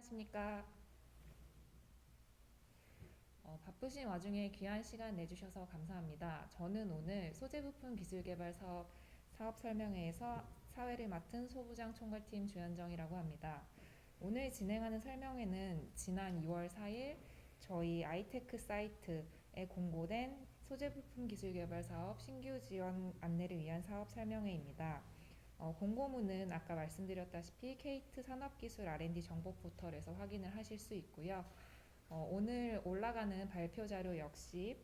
안녕하십니까. 바쁘신 와중에 귀한 시간 내주셔서 감사합니다. 저는 오늘 소재부품 기술개발 사업 설명회에서 사회를 맡은 소부장 총괄팀 주현정이라고 합니다. 오늘 진행하는 설명회는 지난 2월 4일 저희 아이테크 사이트에 공고된 소재부품 기술개발 사업 신규 지원 안내를 위한 사업 설명회입니다. 공고문은 아까 말씀드렸다시피 케이트 산업기술 R&D 정보 포털에서 확인을 하실 수 있고요. 오늘 올라가는 발표 자료 역시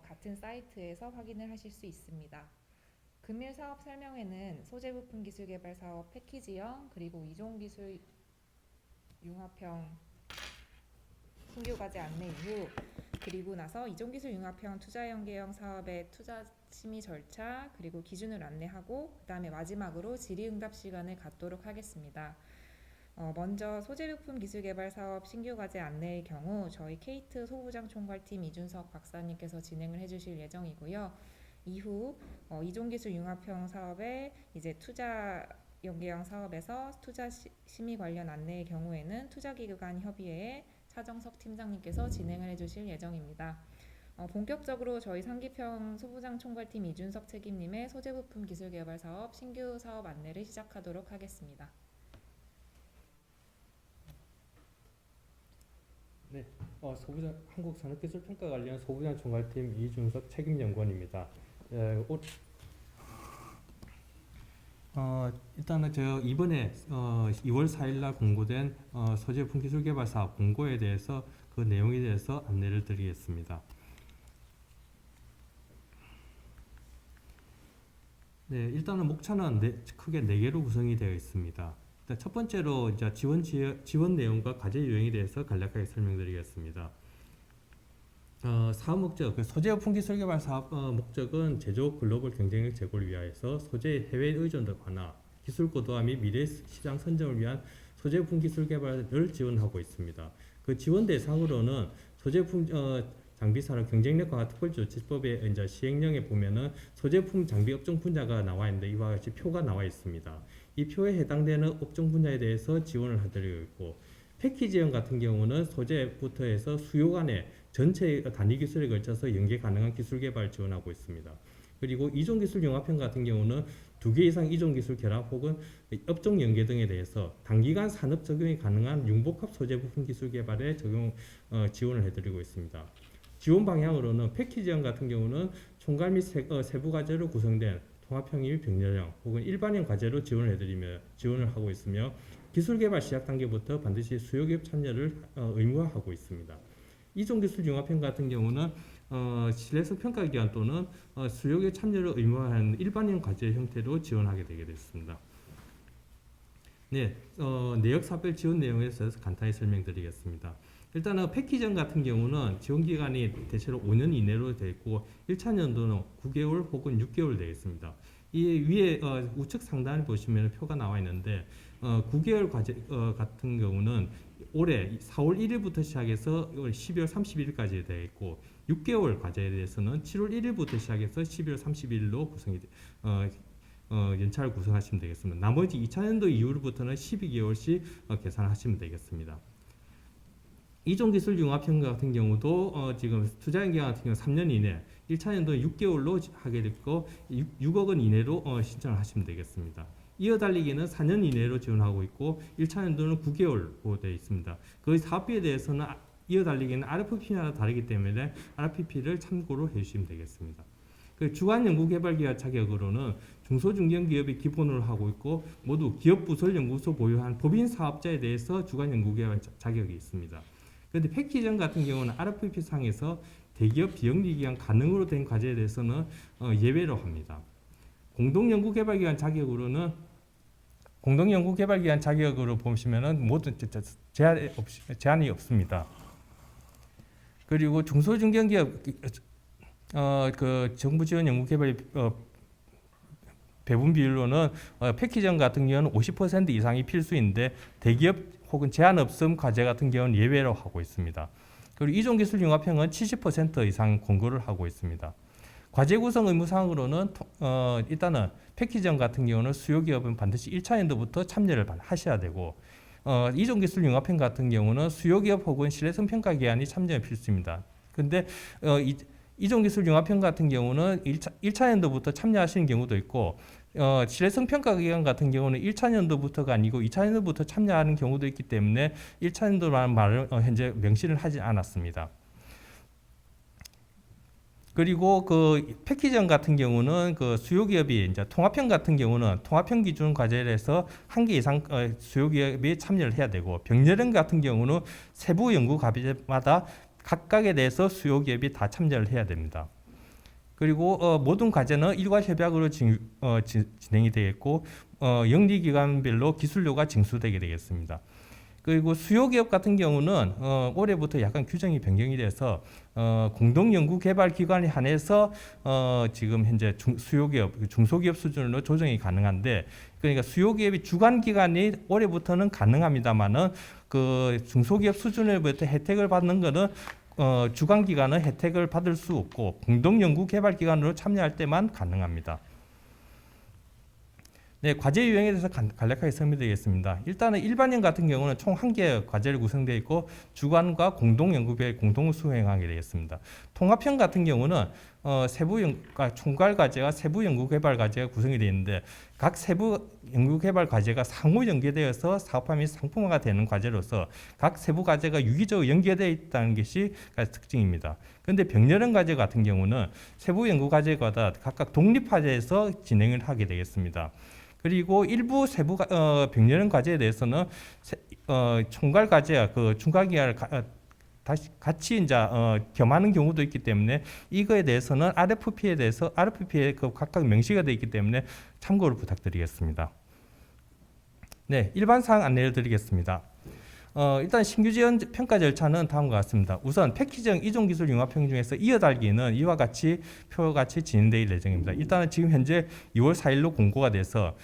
같은 사이트에서 확인을 하실 수 있습니다. 금일 사업 설명회는 소재부품 기술 개발 사업 패키지형 그리고 이종기술 융합형 신규 과제 안내 이후 그리고 나서 이종기술 융합형 투자연계형 사업의 투자 심의 절차 그리고 기준을 안내하고 그 다음에 마지막으로 질의응답 시간을 갖도록 하겠습니다. 먼저 소재부품 기술개발 사업 신규 과제 안내의 경우 저희 케이트 소부장 총괄팀 이준석 박사님께서 진행을 해주실 예정이고요. 이후 이종기술 융합형 사업의 이제 투자 연계형 사업에서 투자 심의 관련 안내의 경우에는 투자기관 협의회의 차정석 팀장님께서 진행을 해주실 예정입니다. 본격적으로 저희 상기평 소부장 총괄팀 이준석 책임님의 소재부품 기술개발 사업 신규 사업 안내를 시작하도록 하겠습니다. 네, 한국산업기술평가 관련 소부장 총괄팀 이준석 책임연구원입니다. 일단은 저 이번에 2월 4일날 공고된 소재부품 기술개발 사업 공고에 대해서 그 내용에 대해서 안내를 드리겠습니다. 네, 일단은 목차는 크게 4개로 구성이 되어 있습니다. 첫 번째로 이제 지원 내용과 과제 유형에 대해서 간략하게 설명드리겠습니다. 사업 목적, 소재부품 기술개발 사업 목적은 제조 글로벌 경쟁력 제고를 위하여서 소재의 해외 의존도 완화, 기술 고도화 및 미래 시장 선점을 위한 소재부품 기술개발을 지원하고 있습니다. 그 지원 대상으로는 소재부품 장비 산업 경쟁력과 특별 조치법의 이제 시행령에 보면은 소재품 장비 업종 분야가 나와 있는데 이와 같이 표가 나와 있습니다. 이 표에 해당되는 업종 분야에 대해서 지원을 해드리고 있고, 패키지형 같은 경우는 소재부터 해서 수요 간의 전체 단위 기술에 걸쳐서 연계 가능한 기술 개발 지원하고 있습니다. 그리고 이종 기술 융합형 같은 경우는 2개 이상 이종 기술 결합 혹은 업종 연계 등에 대해서 단기간 산업 적용이 가능한 융복합 소재 부품 기술 개발에 지원을 해드리고 있습니다. 지원 방향으로는 패키지형 같은 경우는 총괄 및 세부 과제로 구성된 통합형이 및 병렬형 혹은 일반형 과제로 지원을 하고 있으며, 기술 개발 시작 단계부터 반드시 수요기업 참여를 의무화하고 있습니다. 이종 기술 융합형 같은 경우는 신뢰성 평가 기관 또는 수요기업 참여를 의무화하는 일반형 과제 형태로 지원하게 되게 됐습니다. 네, 내역 사별 지원 내용에 대해서 간단히 설명드리겠습니다. 일단은 패키지형 같은 경우는 지원 기간이 대체로 5년 이내로 되어 있고 1차 연도는 9개월 혹은 6개월 되어 있습니다. 이 위에 우측 상단에 보시면 표가 나와 있는데 9개월 과제 같은 경우는 올해 4월 1일부터 시작해서 12월 31일까지 되어 있고, 6개월 과제에 대해서는 7월 1일부터 시작해서 12월 31일로 구성이 연차를 구성하시면 되겠습니다. 나머지 2차 연도 이후로부터는 12개월씩 계산하시면 되겠습니다. 이종 기술 융합형 같은 경우도 지금 투자연계형 같은 경우 3년 이내, 1차 연도는 6개월로 하게 됐고 6억 원 이내로 신청을 하시면 되겠습니다. 이어달리기는 4년 이내로 지원하고 있고 1차 연도는 9개월로 되어 있습니다. 그 사업비에 대해서는 이어달리기는 RFP와 다르기 때문에 RFP를 참고로 해주시면 되겠습니다. 그 주간 연구개발기업 자격으로는 중소중견기업이 기본으로 하고 있고 모두 기업부설연구소 보유한 법인 사업자에 대해서 주간 연구개발 자격이 있습니다. 그런데 패키지형 같은 경우는 RFP 상에서 대기업 비영리기관 가능으로 된 과제에 대해서는 예외로 합니다. 공동연구개발기관 자격으로 보시면은 모든 제한이 없습니다. 그리고 중소중견기업 그 정부 지원 연구개발 배분 비율로는 패키지형 같은 경우는 50% 이상이 필수인데 대기업 혹은 제한 없음 과제 같은 경우는 예외로 하고 있습니다. 그리고 이종 기술 융합형은 70% 이상 권고를 하고 있습니다. 과제 구성 의무 사항으로는 일단은 패키지형 같은 경우는 수요 기업은 반드시 1차 연도부터 참여를 하셔야 되고 이종기술 융합형 같은 경우는 수요기업 혹은 실내성 평가기관이 참여가 필수입니다. 근데 이종기술 융합형 같은 경우는 1차 연도부터 참여하시는 경우도 있고 실내성 평가기관 같은 경우는 1차 연도부터가 아니고 2차 연도부터 참여하는 경우도 있기 때문에 1차 연도라는 말을 현재 명시를 하지 않았습니다. 그리고 그 패키지형 같은 경우는 그 수요기업이 이제 통합형 같은 경우는 통합형 기준 과제에서 한 개 이상 수요기업이 참여를 해야 되고 병렬형 같은 경우는 세부 연구 과제마다 각각에 대해서 수요기업이 다 참여를 해야 됩니다. 그리고 모든 과제는 일괄 협약으로 진행이 되겠고 영리기관별로 기술료가 징수되게 되겠습니다. 그리고 수요기업 같은 경우는 올해부터 약간 규정이 변경이 돼서 공동연구개발기관에 한해서 지금 현재 수요기업, 중소기업 수준으로 조정이 가능한데 그러니까 수요기업이 주관기관이 올해부터는 가능합니다만은 그 중소기업 수준으로부터 혜택을 받는 것은 주관기관은 혜택을 받을 수 없고 공동연구개발기관으로 참여할 때만 가능합니다. 네, 과제 유형에 대해서 간략하게 설명드리겠습니다. 일단은 일반형 같은 경우는 총 1개의 과제를 구성되어 있고 주관과 공동연구비에 공동 수행하게 되겠습니다. 통합형 같은 경우는 총괄 과제와 세부 연구개발 과제가 구성이 되어 있는데 각 세부 연구개발 과제가 상호 연계되어서 사업화 및 상품화가 되는 과제로서 각 세부 과제가 유기적으로 연계되어 있다는 것이 특징입니다. 그런데 병렬형 과제 같은 경우는 세부 연구 과제마다 각각 독립화돼서 진행을 하게 되겠습니다. 그리고 일부 세부 병렬형 과제에 대해서는 총괄 과제와 그 중과기관을 다시 같이 이제 겸하는 경우도 있기 때문에 이거에 대해서는 RFP에 그 각각 명시가 되어 있기 때문에 참고를 부탁드리겠습니다. 네, 일반 사항 안내를 드리겠습니다. 일단 신규 지원 평가 절차는 다음과 같습니다. 우선 패키지형 이종기술 융합형 중에서 이어달기는 이와 같이 표같이 진행될 예정입니다. 일단은 지금 현재 2월 4일로 공고가 돼서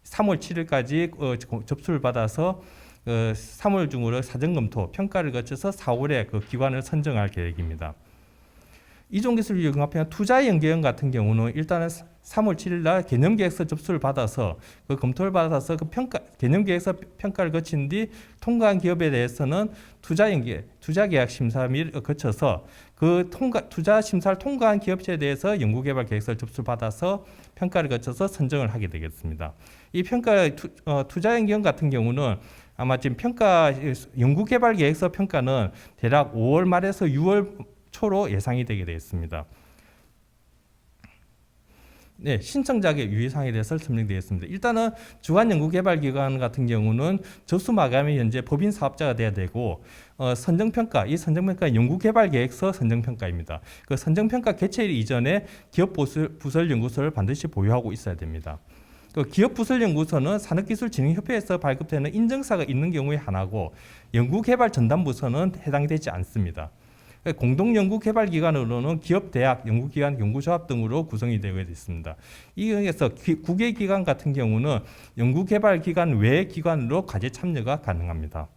3월 7일까지 접수를 받아서 3월 중으로 사전검토 평가를 거쳐서 4월에 그 기관을 선정할 계획입니다. 이종기술 융합형 투자 연계형 같은 경우는 일단은 3월 7일 날 개념계획서 접수를 받아서 그 검토를 받아서 그 개념계획서 평가를 거친 뒤 통과한 기업에 대해서는 투자계약 심사 및 거쳐서 그 투자 심사를 통과한 기업체에 대해서 연구개발 계획서를 접수를 받아서 평가를 거쳐서 선정을 하게 되겠습니다. 이 투자 연계형 같은 경우는 아마 지금 연구개발 계획서 평가는 대략 5월 말에서 6월 초로 예상이 되게 되겠습니다. 네, 신청자의 유의사항에 대해서 설명드리겠습니다. 일단은 주관연구개발기관 같은 경우는 접수 마감이 현재 법인 사업자가 돼야 되고 선정평가, 이 선정평가 연구개발계획서 선정평가입니다. 그 선정평가 개최일 이전에 기업부설연구소를 반드시 보유하고 있어야 됩니다. 그 기업부설연구소는 산업기술진흥협회에서 발급되는 인증사가 있는 경우에 하나고 연구개발전담부서는 해당되지 않습니다. 공동연구개발기관으로는 기업, 대학, 연구기관, 연구조합 등으로 구성이 되어 있습니다. 이 중에서 국외기관 같은 경우는 연구개발기관 외 기관으로 과제 참여가 가능합니다.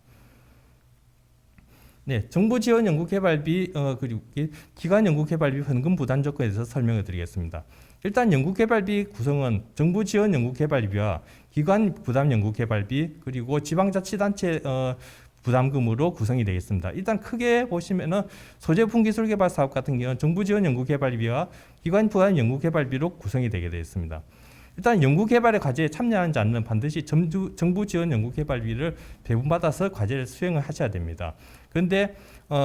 네, 정부지원 연구개발비 그리고 기관 연구개발비 현금 부담 조건에 대해서 설명을 드리겠습니다. 일단 연구개발비 구성은 정부지원 연구개발비와 기관 부담 연구개발비 그리고 지방자치단체 부담금으로 구성이 되어 있습니다. 일단 크게 보시면은 소재품 기술개발 사업 같은 경우는 정부 지원 연구개발비와 기관 부담 연구개발비로 구성이 되게 되어 있습니다. 일단 연구개발의 과제에 참여하는 자는 반드시 정부 지원 연구개발비를 배분받아서 과제를 수행을 하셔야 됩니다. 그런데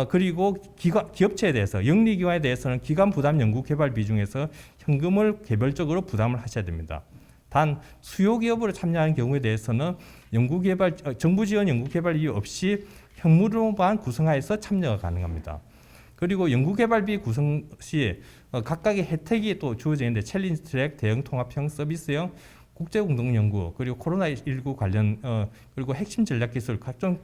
그리고 기업체에 대해서 영리기관에 대해서는 기관 부담 연구개발비 중에서 현금을 개별적으로 부담을 하셔야 됩니다. 단 수요기업으로 참여하는 경우에 대해서는 정부 지원 연구개발비 없이 현물로만 구성하여서 참여가 가능합니다. 그리고 연구개발비 구성 시 각각의 혜택이 또 주어져 있는데 챌린지 트랙, 대형 통합형, 서비스형, 국제공동연구, 그리고 코로나19 관련 그리고 핵심 전략기술 각종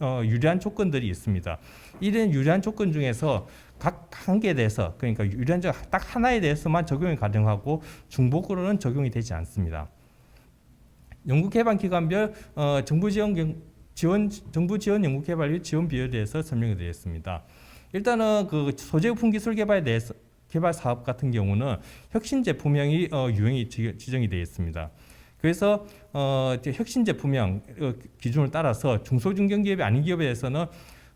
유리한 조건들이 있습니다. 이런 유리한 조건 중에서 각 한 개에 대해서 그러니까 유리한 딱 하나에 대해서만 적용이 가능하고 중복으로는 적용이 되지 않습니다. 연구개발기관별 정부 지원 연구개발비 지원 비율에 대해서 설명을 드리겠습니다. 일단은 그 소재품 기술 개발에 대해서 개발 사업 같은 경우는 혁신 제품형이 유형이 지정이 되어 있습니다. 그래서 이제 혁신 제품형 기준을 따라서 중소중견기업이 아닌 기업에 대해서는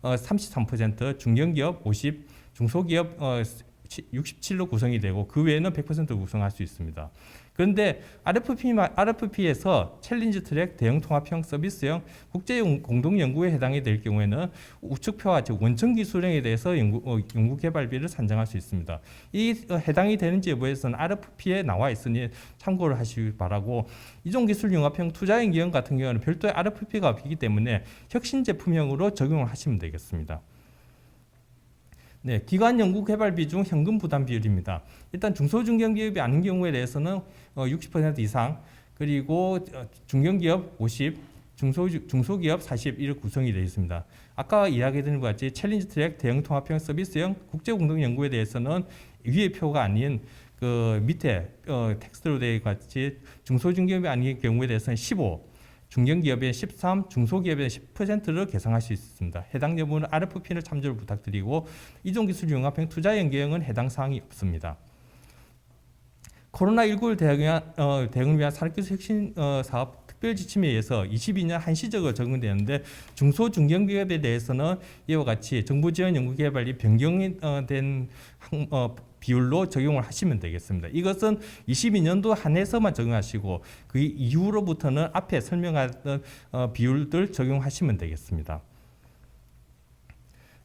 33%, 중견기업 50, 중소기업 67로 구성이 되고 그 외에는 100% 구성할 수 있습니다. 그런데 RFP에서 챌린지 트랙, 대형 통합형, 서비스형, 국제 공동 연구에 해당이 될 경우에는 우측표와 즉 원천 기술형에 대해서 연구 개발비를 산정할 수 있습니다. 이 해당이 되는지 여부에서는 RFP에 나와 있으니 참고를 하시기 바라고, 이종 기술 융합형 투자형 기업 같은 경우는 별도의 RFP가 없기 때문에 혁신 제품형으로 적용을 하시면 되겠습니다. 네, 기관 연구 개발비 중 현금 부담 비율입니다. 일단 중소중견기업이 아닌 경우에 대해서는 60% 이상, 그리고 중견기업 50, 중소기업 40 이렇게 구성이 되어 있습니다. 아까 이야기드린 것 같이 챌린지 트랙, 대형 통합형, 서비스형, 국제 공동 연구에 대해서는 위의 표가 아닌 그 밑에 텍스트로 되어 같이 중소중견기업이 아닌 경우에 대해서는 15, 중견기업의 13, 중소기업의 10%를 계상할 수 있습니다. 해당 여부는 RFP를 참조를 부탁드리고 이종기술 융합형 투자 연계형은 해당 사항이 없습니다. 코로나19를 대응을 위한 산업기술 혁신 사업 특별지침에 의해서 22년 한시적으로 적용되는데 중소중견기업에 대해서는 이와 같이 정부지원 연구개발이 변경된 비율로 적용을 하시면 되겠습니다. 이것은 22년도 한해서만 적용하시고 그 이후로부터는 앞에 설명했던 비율들 적용하시면 되겠습니다.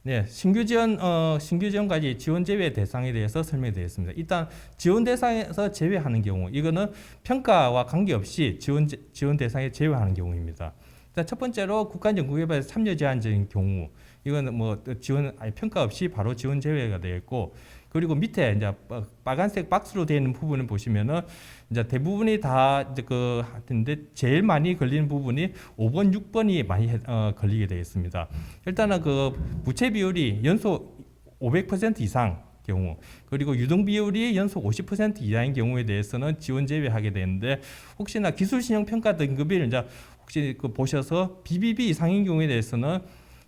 네, 신규 지원까지 지원 제외 대상에 대해서 설명드리겠습니다. 일단 지원 대상에서 제외하는 경우, 이거는 평가와 관계없이 지원 대상에 제외하는 경우입니다. 일단 첫 번째로 국가연구개발 참여 제한적인 경우, 이거는 뭐 지원 평가 없이 바로 지원 제외가 되어 있고, 그리고 밑에 이제 빨간색 박스로 되어 있는 부분을 보시면은 이제 대부분이 다 이제 그 하는데 제일 많이 걸리는 부분이 5번, 6번이 많이 걸리게 되어 있습니다. 일단은 그 부채 비율이 연속 500% 이상 경우, 그리고 유동 비율이 연속 50% 이하인 경우에 대해서는 지원 제외하게 되는데, 혹시나 기술 신용 평가 등급을 이제 혹시 그 보셔서 BBB 이상인 경우에 대해서는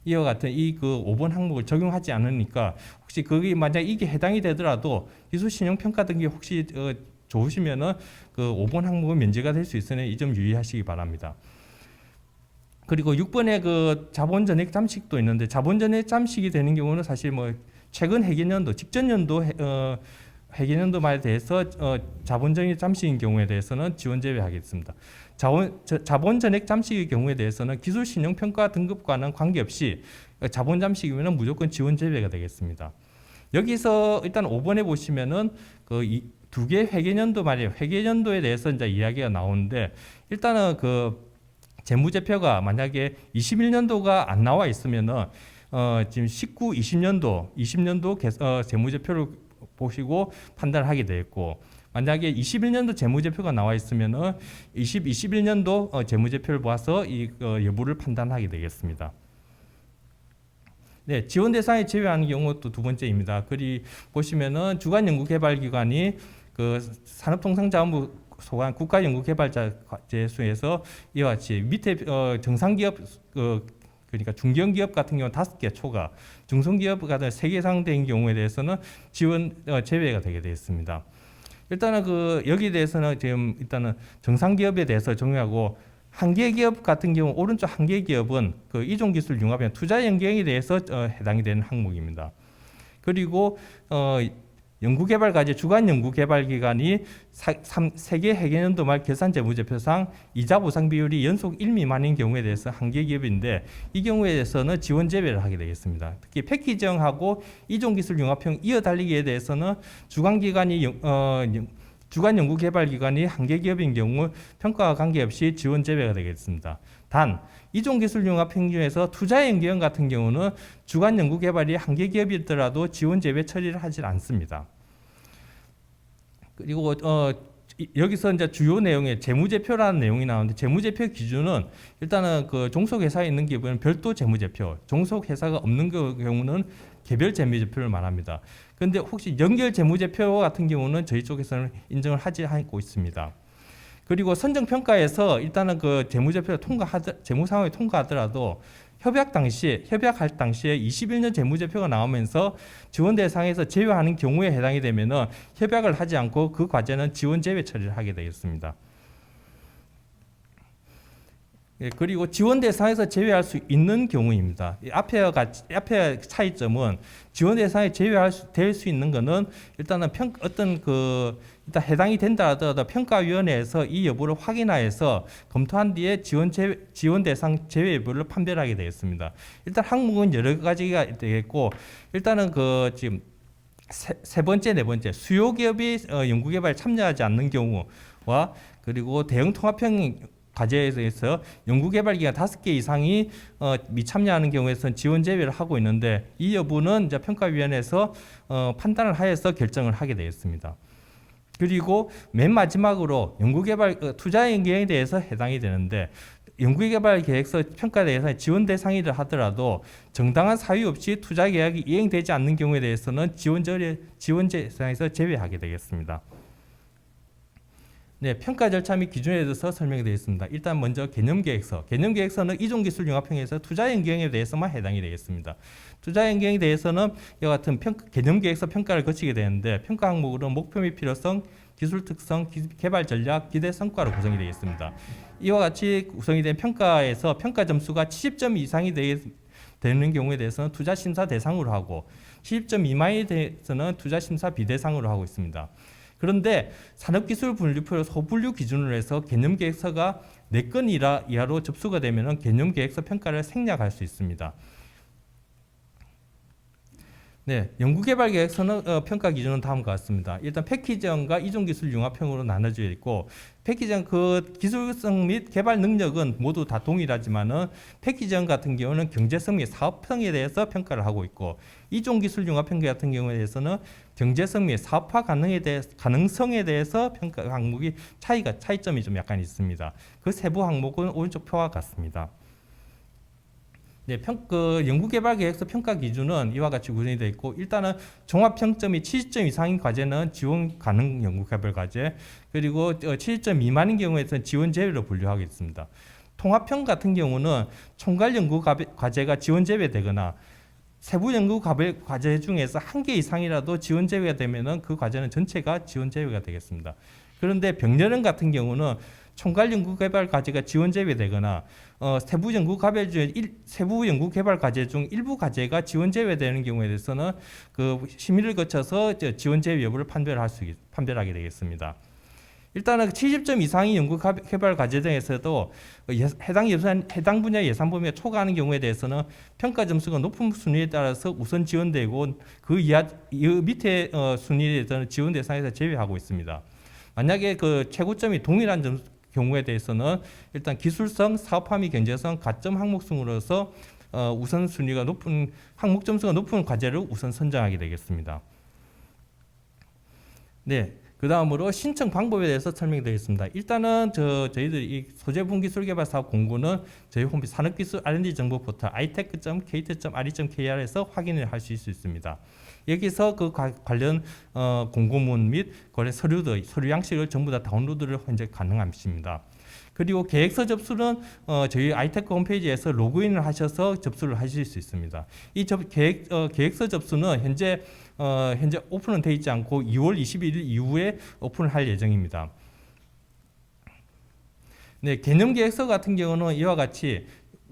이와 같은 이 그 5번 항목을 적용하지 않으니까, 혹시 거기 만약 이게 해당이 되더라도 기술 신용 평가 등기 혹시 좋으시면은 그 5번 항목은 면제가 될 수 있으니 이 점 유의하시기 바랍니다. 그리고 6번에 그 자본 전액 잠식도 있는데, 자본 전액 잠식이 되는 경우는 사실 뭐 최근 회계년도, 직전 연도 회계년도 말에 대해서 자본 전액 잠식인 경우에 대해서는 지원 제외하겠습니다. 자본 전액 잠식의 경우에 대해서는 기술 신용 평가 등급과는 관계없이 자본 잠식이면 무조건 지원 제외가 되겠습니다. 여기서 일단 5번에 보시면은 그 두 개 회계년도 말이에요. 회계년도에 대해서 이제 이야기가 나오는데, 일단은 그 재무제표가 만약에 21년도가 안 나와 있으면은 지금 19, 20년도 재무제표를 보시고 판단을 하게 되었고, 만약에 21년도 재무제표가 나와 있으면은 21년도 재무제표를 보아서 이 여부를 판단하게 되겠습니다. 네, 지원 대상에 제외하는 경우 또 두 번째입니다. 그리 보시면은 주간 연구개발기관이 그 산업통상자원부 소관 국가연구개발자재수에서 이와 같이 밑에 정상기업 그러니까 중견기업 같은 경우는 5개 초과, 중소기업 같은 3개 이상 된 경우에 대해서는 지원 제외가 되게 되어 있습니다. 일단은 그 여기에 대해서는 지금 일단은 정상기업에 대해서 정의하고, 한계기업 같은 경우 오른쪽 한계기업은 그 이종기술 융합형 투자 연계형에 대해서 해당이 되는 항목입니다. 그리고 연구개발과제 주간 연구개발기관이 세계 회계년도 말 결산재무제표상 이자 보상 비율이 연속 1 미만인 경우에 대해서 한계기업인데, 이 경우에 대해서는 지원 제외를 하게 되겠습니다. 특히 패키지형하고 이종기술 융합형 이어달리기에 대해서는 주간 연구개발기관이 한계기업인 경우 평가와 관계없이 지원 제외가 되겠습니다. 단 이종기술 융합형 중에서 투자 연계형 같은 경우는 주간 연구개발이 한계기업이더라도 지원 제외 처리를 하지 않습니다. 그리고 여기서 이제 주요 내용에 재무제표라는 내용이 나오는데, 재무제표 기준은 일단은 그 종속회사에 있는 기업은 별도 재무제표, 종속회사가 없는 경우는 개별 재무제표를 말합니다. 그런데 혹시 연결 재무제표 같은 경우는 저희 쪽에서는 인정을 하지 않고 있습니다. 그리고 선정평가에서 일단은 그 재무제표를 재무상황을 통과하더라도 협약할 당시에 21년 재무제표가 나오면서 지원 대상에서 제외하는 경우에 해당이 되면은 협약을 하지 않고 그 과제는 지원 제외 처리를 하게 되겠습니다. 예, 그리고 지원 대상에서 제외할 수 있는 경우입니다. 이 앞에 차이점은 지원 대상에 될 수 있는 거는 일단은 일단 해당이 된다 하더라도 평가위원회에서 이 여부를 확인하여서 검토한 뒤에 지원 대상 제외 여부를 판별하게 되겠습니다. 일단 항목은 여러 가지가 되겠고, 일단은 지금 세 번째, 네 번째 수요 기업이 연구개발에 참여하지 않는 경우와 그리고 대형 통합형 과제에 대해서 연구개발기관 5개 이상이 미참여하는 경우에서는 지원 제외를 하고 있는데, 이 여부는 이제 평가위원회에서 판단을 하여서 결정을 하게 되었습니다. 그리고 맨 마지막으로 연구개발 투자 연계에 대해서 해당이 되는데, 연구개발 계획서 평가 대상에 지원 대상이라 하더라도 정당한 사유 없이 투자 계약이 이행되지 않는 경우에 대해서는 지원 대상에서 제외하게 되겠습니다. 네, 평가 절차 및 기준에 대해서 설명이 되어 있습니다. 일단 먼저 개념계획서. 개념계획서는 이종기술 융합형에서 투자연계형에 대해서만 해당이 되겠습니다. 투자연계형에 대해서는 이와 같은 개념계획서 평가를 거치게 되는데, 평가 항목으로는 목표 및 필요성, 기술 특성, 개발 전략, 기대 성과로 구성이 되어 있습니다. 이와 같이 구성이 된 평가에서 평가 점수가 70점 이상이 되는 경우에 대해서는 투자 심사 대상으로 하고, 70점 미만에 대해서는 투자 심사 비대상으로 하고 있습니다. 그런데 산업기술 분류표 소분류 기준으로 해서 개념계획서가 4건 이하로 접수가 되면 개념계획서 평가를 생략할 수 있습니다. 네, 연구개발계획서는 평가 기준은 다음과 같습니다. 일단 패키지형과 이종기술 융합형으로 나눠져 있고, 패키지형 기술성 및 개발 능력은 모두 다 동일하지만은 패키지형 같은 경우는 경제성 및 사업성에 대해서 평가를 하고 있고, 이종기술 융합형 같은 경우에 대해서는 경제성 및 사업화 가능성에 대해서 평가 항목이 차이점이 좀 약간 있습니다. 그 세부 항목은 오른쪽 표와 같습니다. 네, 연구개발계획서 평가 기준은 이와 같이 구성이 되어 있고, 일단은 종합평점이 70점 이상인 과제는 지원 가능 연구개발 과제, 그리고 70점 미만인 경우에는 지원 제외로 분류하겠습니다. 통합형 같은 경우는 총괄 연구 과제가 지원 제외되거나 세부 연구 과제 중에서 1개 이상이라도 지원 제외가 되면은 그 과제는 전체가 지원 제외가 되겠습니다. 그런데 병렬형 같은 경우는 총괄 연구 개발 과제가 지원 제외되거나 세부 연구 개발 과제 중 일부 과제가 지원 제외되는 경우에 대해서는 그 심의를 거쳐서 지원 제외 여부를 판별하게 되겠습니다. 일단은 70점 이상의 연구 개발 과제 등에서도 해당 분야 예산 범위가 초과하는 경우에 대해서는 평가 점수가 높은 순위에 따라서 우선 지원되고, 그 밑에 순위에 대해서는 지원 대상에서 제외하고 있습니다. 만약에 그 최고점이 동일한 경우에 대해서는 일단 기술성, 사업화 및 경제성, 가점 항목순으로서 우선 순위가 높은 항목 점수가 높은 과제를 우선 선정하게 되겠습니다. 네, 그 다음으로 신청 방법에 대해서 설명되어 있습니다. 일단은 저희들 이 소재분기술개발 사업 공고는 저희 홈페이지 산업기술 R&D 정보 포털 itech.kte.re.kr에서 확인을 할 수 있습니다. 여기서 그 관련 공고문 및 서류 양식을 전부 다 다운로드를 현재 가능하십니다. 그리고 계획서 접수는 저희 아이테크 홈페이지에서 로그인을 하셔서 접수를 하실 수 있습니다. 이 계획서 접수는 현재 오픈은 되어 있지 않고 2월 21일 이후에 오픈을 할 예정입니다. 네, 개념 계획서 같은 경우는 이와 같이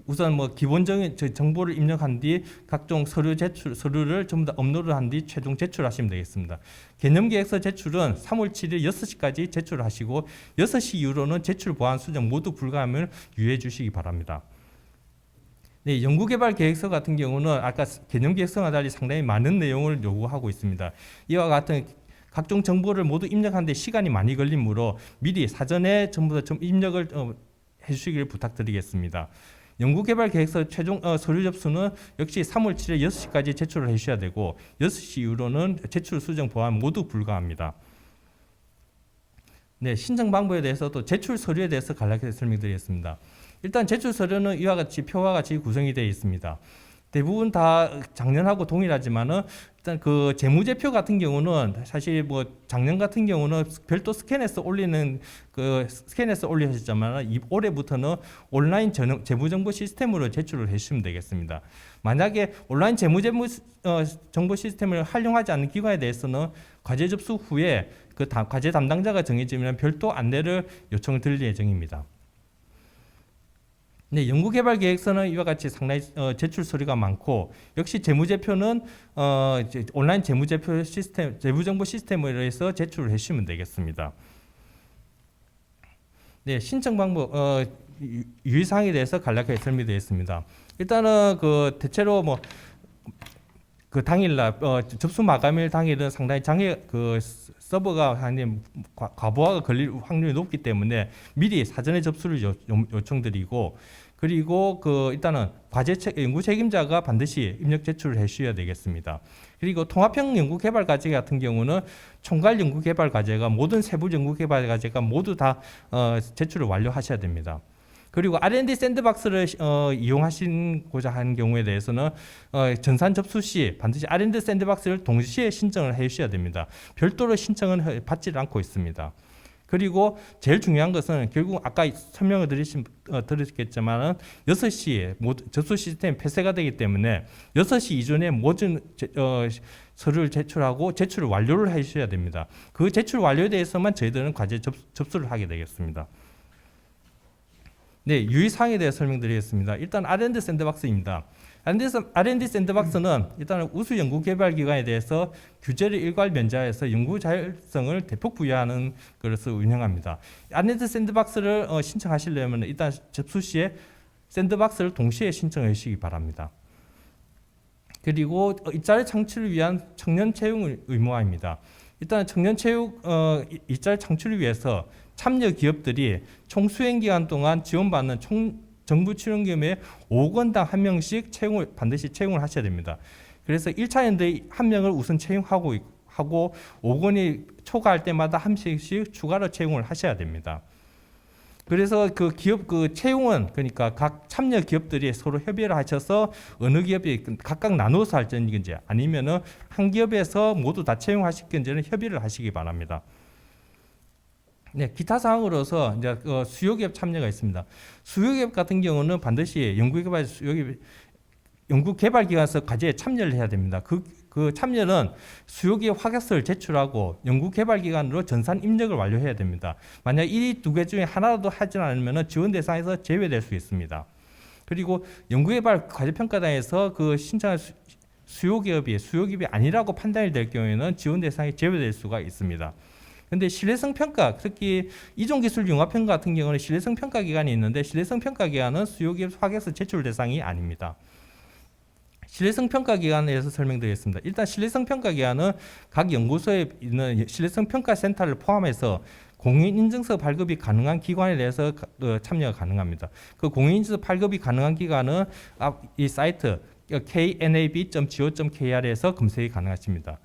우선 기본적인 정보를 입력한 뒤 각종 서류를 전부 다 업로드한 뒤 최종 제출하시면 되겠습니다. 개념계획서 제출은 3월 7일 6시까지 제출하시고 6시 이후로는 제출 보완 수정 모두 불가함을 유의해 주시기 바랍니다. 네, 연구개발 계획서 같은 경우는 아까 개념계획서와 달리 상당히 많은 내용을 요구하고 있습니다. 이와 같은 각종 정보를 모두 입력하는 데 시간이 많이 걸리므로 미리 사전에 전부 다 좀 입력을 해주시기를 부탁드리겠습니다. 연구개발 계획서 최종 서류 접수는 역시 3월 7일 6시까지 제출을 해주셔야 되고 6시 이후로는 제출 수정 보완 모두 불가합니다. 네, 신청 방법에 대해서도 제출 서류에 대해서 간략하게 설명드리겠습니다. 일단 제출 서류는 이와 같이 표와 같이 구성이 되어 있습니다. 대부분 다 작년하고 동일하지만은 일단 그 재무제표 같은 경우는 사실 작년 같은 경우는 별도 스캔해서 올리셨지만 올해부터는 온라인 재무정보 시스템으로 제출을 해주시면 되겠습니다. 만약에 온라인 재무정보 시스템을 활용하지 않는 기관에 대해서는 과제 접수 후에 그 과제 담당자가 정해지면 별도 안내를 요청을 드릴 예정입니다. 네, 연구개발 계획서는 이와 같이 상당히 제출 서류가 많고, 역시 재무제표는 이제 온라인 재무제표 시스템, 재무정보 시스템으로 해서 제출을 해주시면 되겠습니다. 네, 신청 방법 유의사항에 대해서 간략하게 설명되어 있습니다. 일단은 그 대체로 뭐 그 당일날 접수 마감일 당일은 상당히 장애 그 서버가 상당히 과부하가 걸릴 확률이 높기 때문에 미리 사전에 접수를 요청드리고, 그리고 그 일단은 과제 연구 책임자가 반드시 입력 제출을 해주셔야 되겠습니다. 그리고 통합형 연구 개발 과제 같은 경우는 총괄 연구 개발 과제가 모든 세부 연구 개발 과제가 모두 다 제출을 완료하셔야 됩니다. 그리고 R&D 샌드박스를 이용하시고자 하는 경우에 대해서는 전산 접수 시 반드시 R&D 샌드박스를 동시에 신청을 해 주셔야 됩니다. 별도로 신청은 받지 않고 있습니다. 그리고 제일 중요한 것은 결국 아까 설명을 드렸겠지만은 6시에 접수 시스템이 폐쇄가 되기 때문에 6시 이전에 모든 서류를 제출하고 제출을 완료를 해 주셔야 됩니다. 그 제출 완료에 대해서만 저희들은 과제 접수를 하게 되겠습니다. 네, 유의사항에 대해 설명드리겠습니다. 일단 R&D 샌드박스입니다. R&D 샌드박스는 일단 우수 연구개발 기관에 대해서 규제를 일괄 면제하여서 연구 자율성을 대폭 부여하는 것을 운영합니다. R&D 샌드박스를 신청하시려면 일단 접수 시에 샌드박스를 동시에 신청해 주시기 바랍니다. 그리고 일자리 창출을 위한 청년 채용 의무화입니다. 일단 청년 채용 일자리 창출을 위해서 참여 기업들이 총 수행 기간 동안 지원받는 총 정부 출연금의 5억 원당 한 명씩 반드시 채용을 하셔야 됩니다. 그래서 1차 연도에 한 명을 우선 채용하고 5억 원이 초과할 때마다 한 명씩 추가로 채용을 하셔야 됩니다. 그래서 그 기업 그 채용은 그러니까 각 참여 기업들이 서로 협의를 하셔서 어느 기업이 각각 나눠서 할 건지 아니면은 한 기업에서 모두 다 채용하실 건지는 협의를 하시기 바랍니다. 네, 기타 사항으로서 이제 수요기업 참여가 있습니다. 수요기업 같은 경우는 반드시 연구개발기관에서 과제에 참여를 해야 됩니다. 그 참여는 수요기업 확약서를 제출하고 연구개발기관으로 전산 입력을 완료해야 됩니다. 만약 이 두 개 중에 하나라도 하지 않으면 지원 대상에서 제외될 수 있습니다. 그리고 연구개발 과제평가단에서 그 신청한 수요기업이 아니라고 판단이 될 경우에는 지원 대상에 제외될 수가 있습니다. 근데 신뢰성 평가, 특히 이종기술 융합평가 같은 경우는 신뢰성 평가 기관이 있는데 신뢰성 평가 기관은 수요기업 확약서 제출 대상이 아닙니다. 신뢰성 평가 기관에 대해서 설명드리겠습니다. 일단 신뢰성 평가 기관은 각 연구소에 있는 신뢰성 평가 센터를 포함해서 공인인증서 발급이 가능한 기관에 대해서 참여가 가능합니다. 그 공인인증서 발급이 가능한 기관은 이 사이트 knab.go.kr에서 검색이 가능하십니다.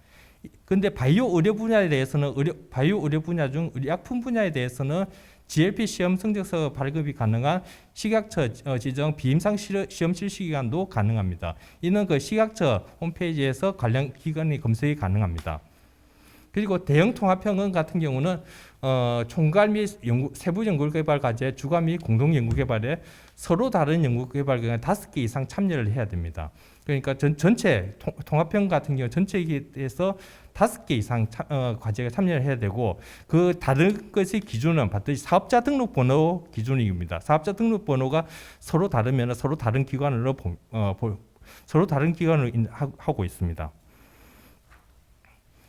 근데 바이오 의료 분야에 대해서는 바이오 의료 분야 중 의약품 분야에 대해서는 GLP 시험 성적서 발급이 가능한 식약처 지정 비임상 시험 실시 기간도 가능합니다. 이는 그 식약처 홈페이지에서 관련 기관이 검색이 가능합니다. 그리고 대형 통합형은 같은 경우는 총괄 및 세부 연구개발 과제, 주관 및 공동 연구개발에 서로 다른 연구개발 기관 5개 이상 참여를 해야 됩니다. 그러니까 전체 통합형 같은 경우 전체에서 5개 이상 과제가 참여를 해야 되고, 그 다른 것의 기준은 반드시 사업자 등록번호 기준입니다. 사업자 등록번호가 서로 다르면 서로 다른 기관으로 하고 있습니다.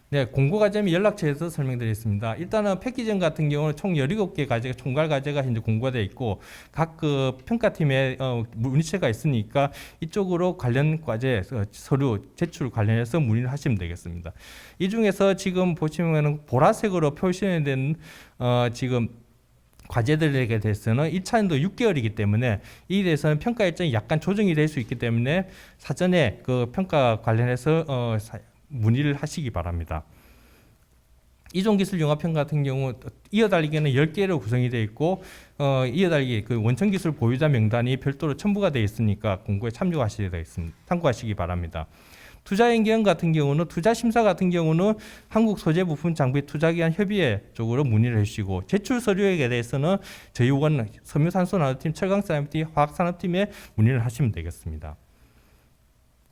네, 공고 과제 및 연락처에서 설명드리겠습니다. 일단은 패키징 같은 경우는 총 17개 과제가 총괄 과제가 현재 공고가 되어 있고, 각 그 평가팀에 문의체가 있으니까 이쪽으로 관련 과제 서류 제출 관련해서 문의를 하시면 되겠습니다. 이 중에서 지금 보시면은 보라색으로 표시된 지금 과제들에 대해서는 1차년도 6개월이기 때문에 이에 대해서는 평가 일정이 약간 조정이 될 수 있기 때문에 사전에 그 평가 관련해서 문의를 하시기 바랍니다. 이종기술융합형 같은 경우 이어달리기는 10개로 구성이 되어 있고, 이어달리기 그 원천기술 보유자 명단이 별도로 첨부가 되어 있으니까 공고에 참고하시기 바랍니다. 투자연계형 같은 경우는 투자심사 같은 경우는 한국소재부품장비투자기관 협의회 쪽으로 문의를 해주시고, 제출 서류에 대해서는 저희 원 섬유산소나노팀, 철강산업팀, 화학산업팀에 문의를 하시면 되겠습니다.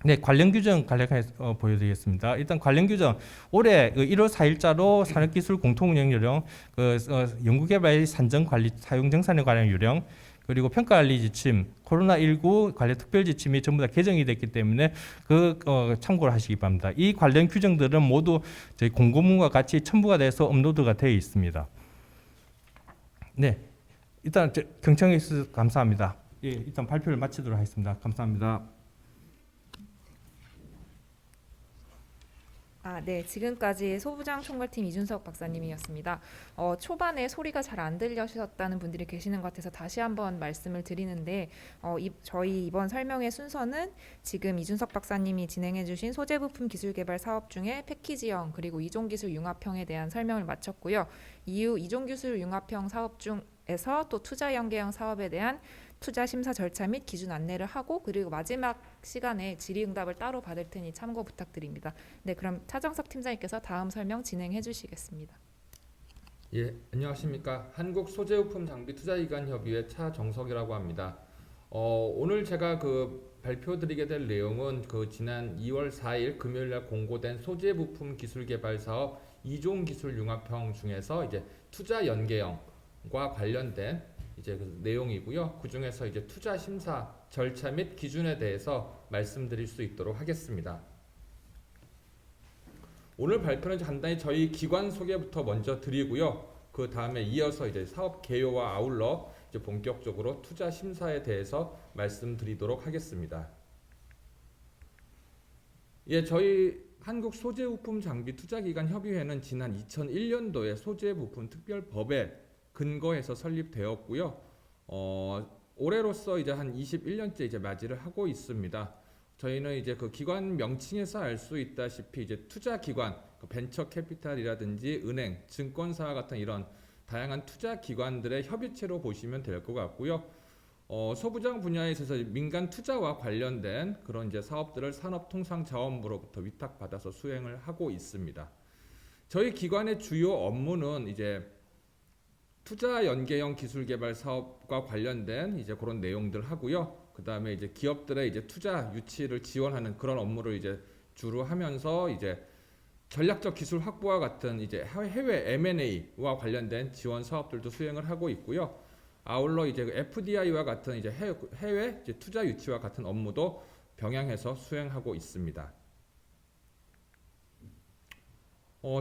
네, 관련 규정 간략하게 보여드리겠습니다. 일단 관련 규정, 올해 1월 4일자로 산업기술 공통운영 요령, 연구개발 산정관리 사용정산에 관한 요령, 그리고 평가관리 지침, 코로나19 관련 특별 지침이 전부 다 개정이 됐기 때문에 참고를 하시기 바랍니다. 이 관련 규정들은 모두 저희 공고문과 같이 첨부가 돼서 업로드가 되어 있습니다. 네, 일단 경청해 주셔서 감사합니다. 예, 일단 발표를 마치도록 하겠습니다. 감사합니다. 네. 지금까지 소부장 총괄팀 이준석 박사님이었습니다. 초반에 소리가 잘 안 들려셨다는 분들이 계시는 것 같아서 다시 한번 말씀을 드리는데 저희 이번 설명의 순서는 지금 이준석 박사님이 진행해주신 소재부품 기술개발 사업 중에 패키지형 그리고 이종기술 융합형에 대한 설명을 마쳤고요. 이후 이종기술 융합형 사업 중에서 또 투자 연계형 사업에 대한 투자 심사 절차 및 기준 안내를 하고 그리고 마지막 시간에 질의응답을 따로 받을 테니 참고 부탁드립니다. 네, 그럼 차정석 팀장님께서 다음 설명 진행해 주시겠습니다. 예, 안녕하십니까. 한국소재부품장비투자기관협의회 차정석이라고 합니다. 오늘 제가 발표드리게 될 내용은 지난 2월 4일 금요일날 공고된 소재부품 기술개발 사업 2종 기술 융합형 중에서 이제 투자 연계형과 관련된 내용이고요. 그 중에서 투자 심사 절차 및 기준에 대해서 말씀드릴 수 있도록 하겠습니다. 오늘 발표는 간단히 저희 기관 소개부터 먼저 드리고요. 그 다음에 이어서 사업 개요와 아울러 본격적으로 투자 심사에 대해서 말씀드리도록 하겠습니다. 예, 저희 한국소재부품장비투자기관협의회는 지난 2001년도에 소재부품 특별법에 근거해서 설립되었고요. 올해로서 한 21년째 맞이를 하고 있습니다. 저희는 그 기관 명칭에서 알 수 있다시피 투자기관, 벤처 캐피탈이라든지 은행, 증권사와 같은 이런 다양한 투자 기관들의 협의체로 보시면 될 것 같고요. 소부장 분야에 있어서 민간 투자와 관련된 그런 사업들을 산업통상자원부로부터 위탁받아서 수행을 하고 있습니다. 저희 기관의 주요 업무는 투자 연계형 기술 개발 사업과 관련된 그런 내용들 하고요. 그 다음에 기업들의 투자 유치를 지원하는 그런 업무를 주로 하면서 전략적 기술 확보와 같은 해외 M&A와 관련된 지원 사업들도 수행을 하고 있고요. 아울러 FDI와 같은 해외 투자 유치와 같은 업무도 병행해서 수행하고 있습니다.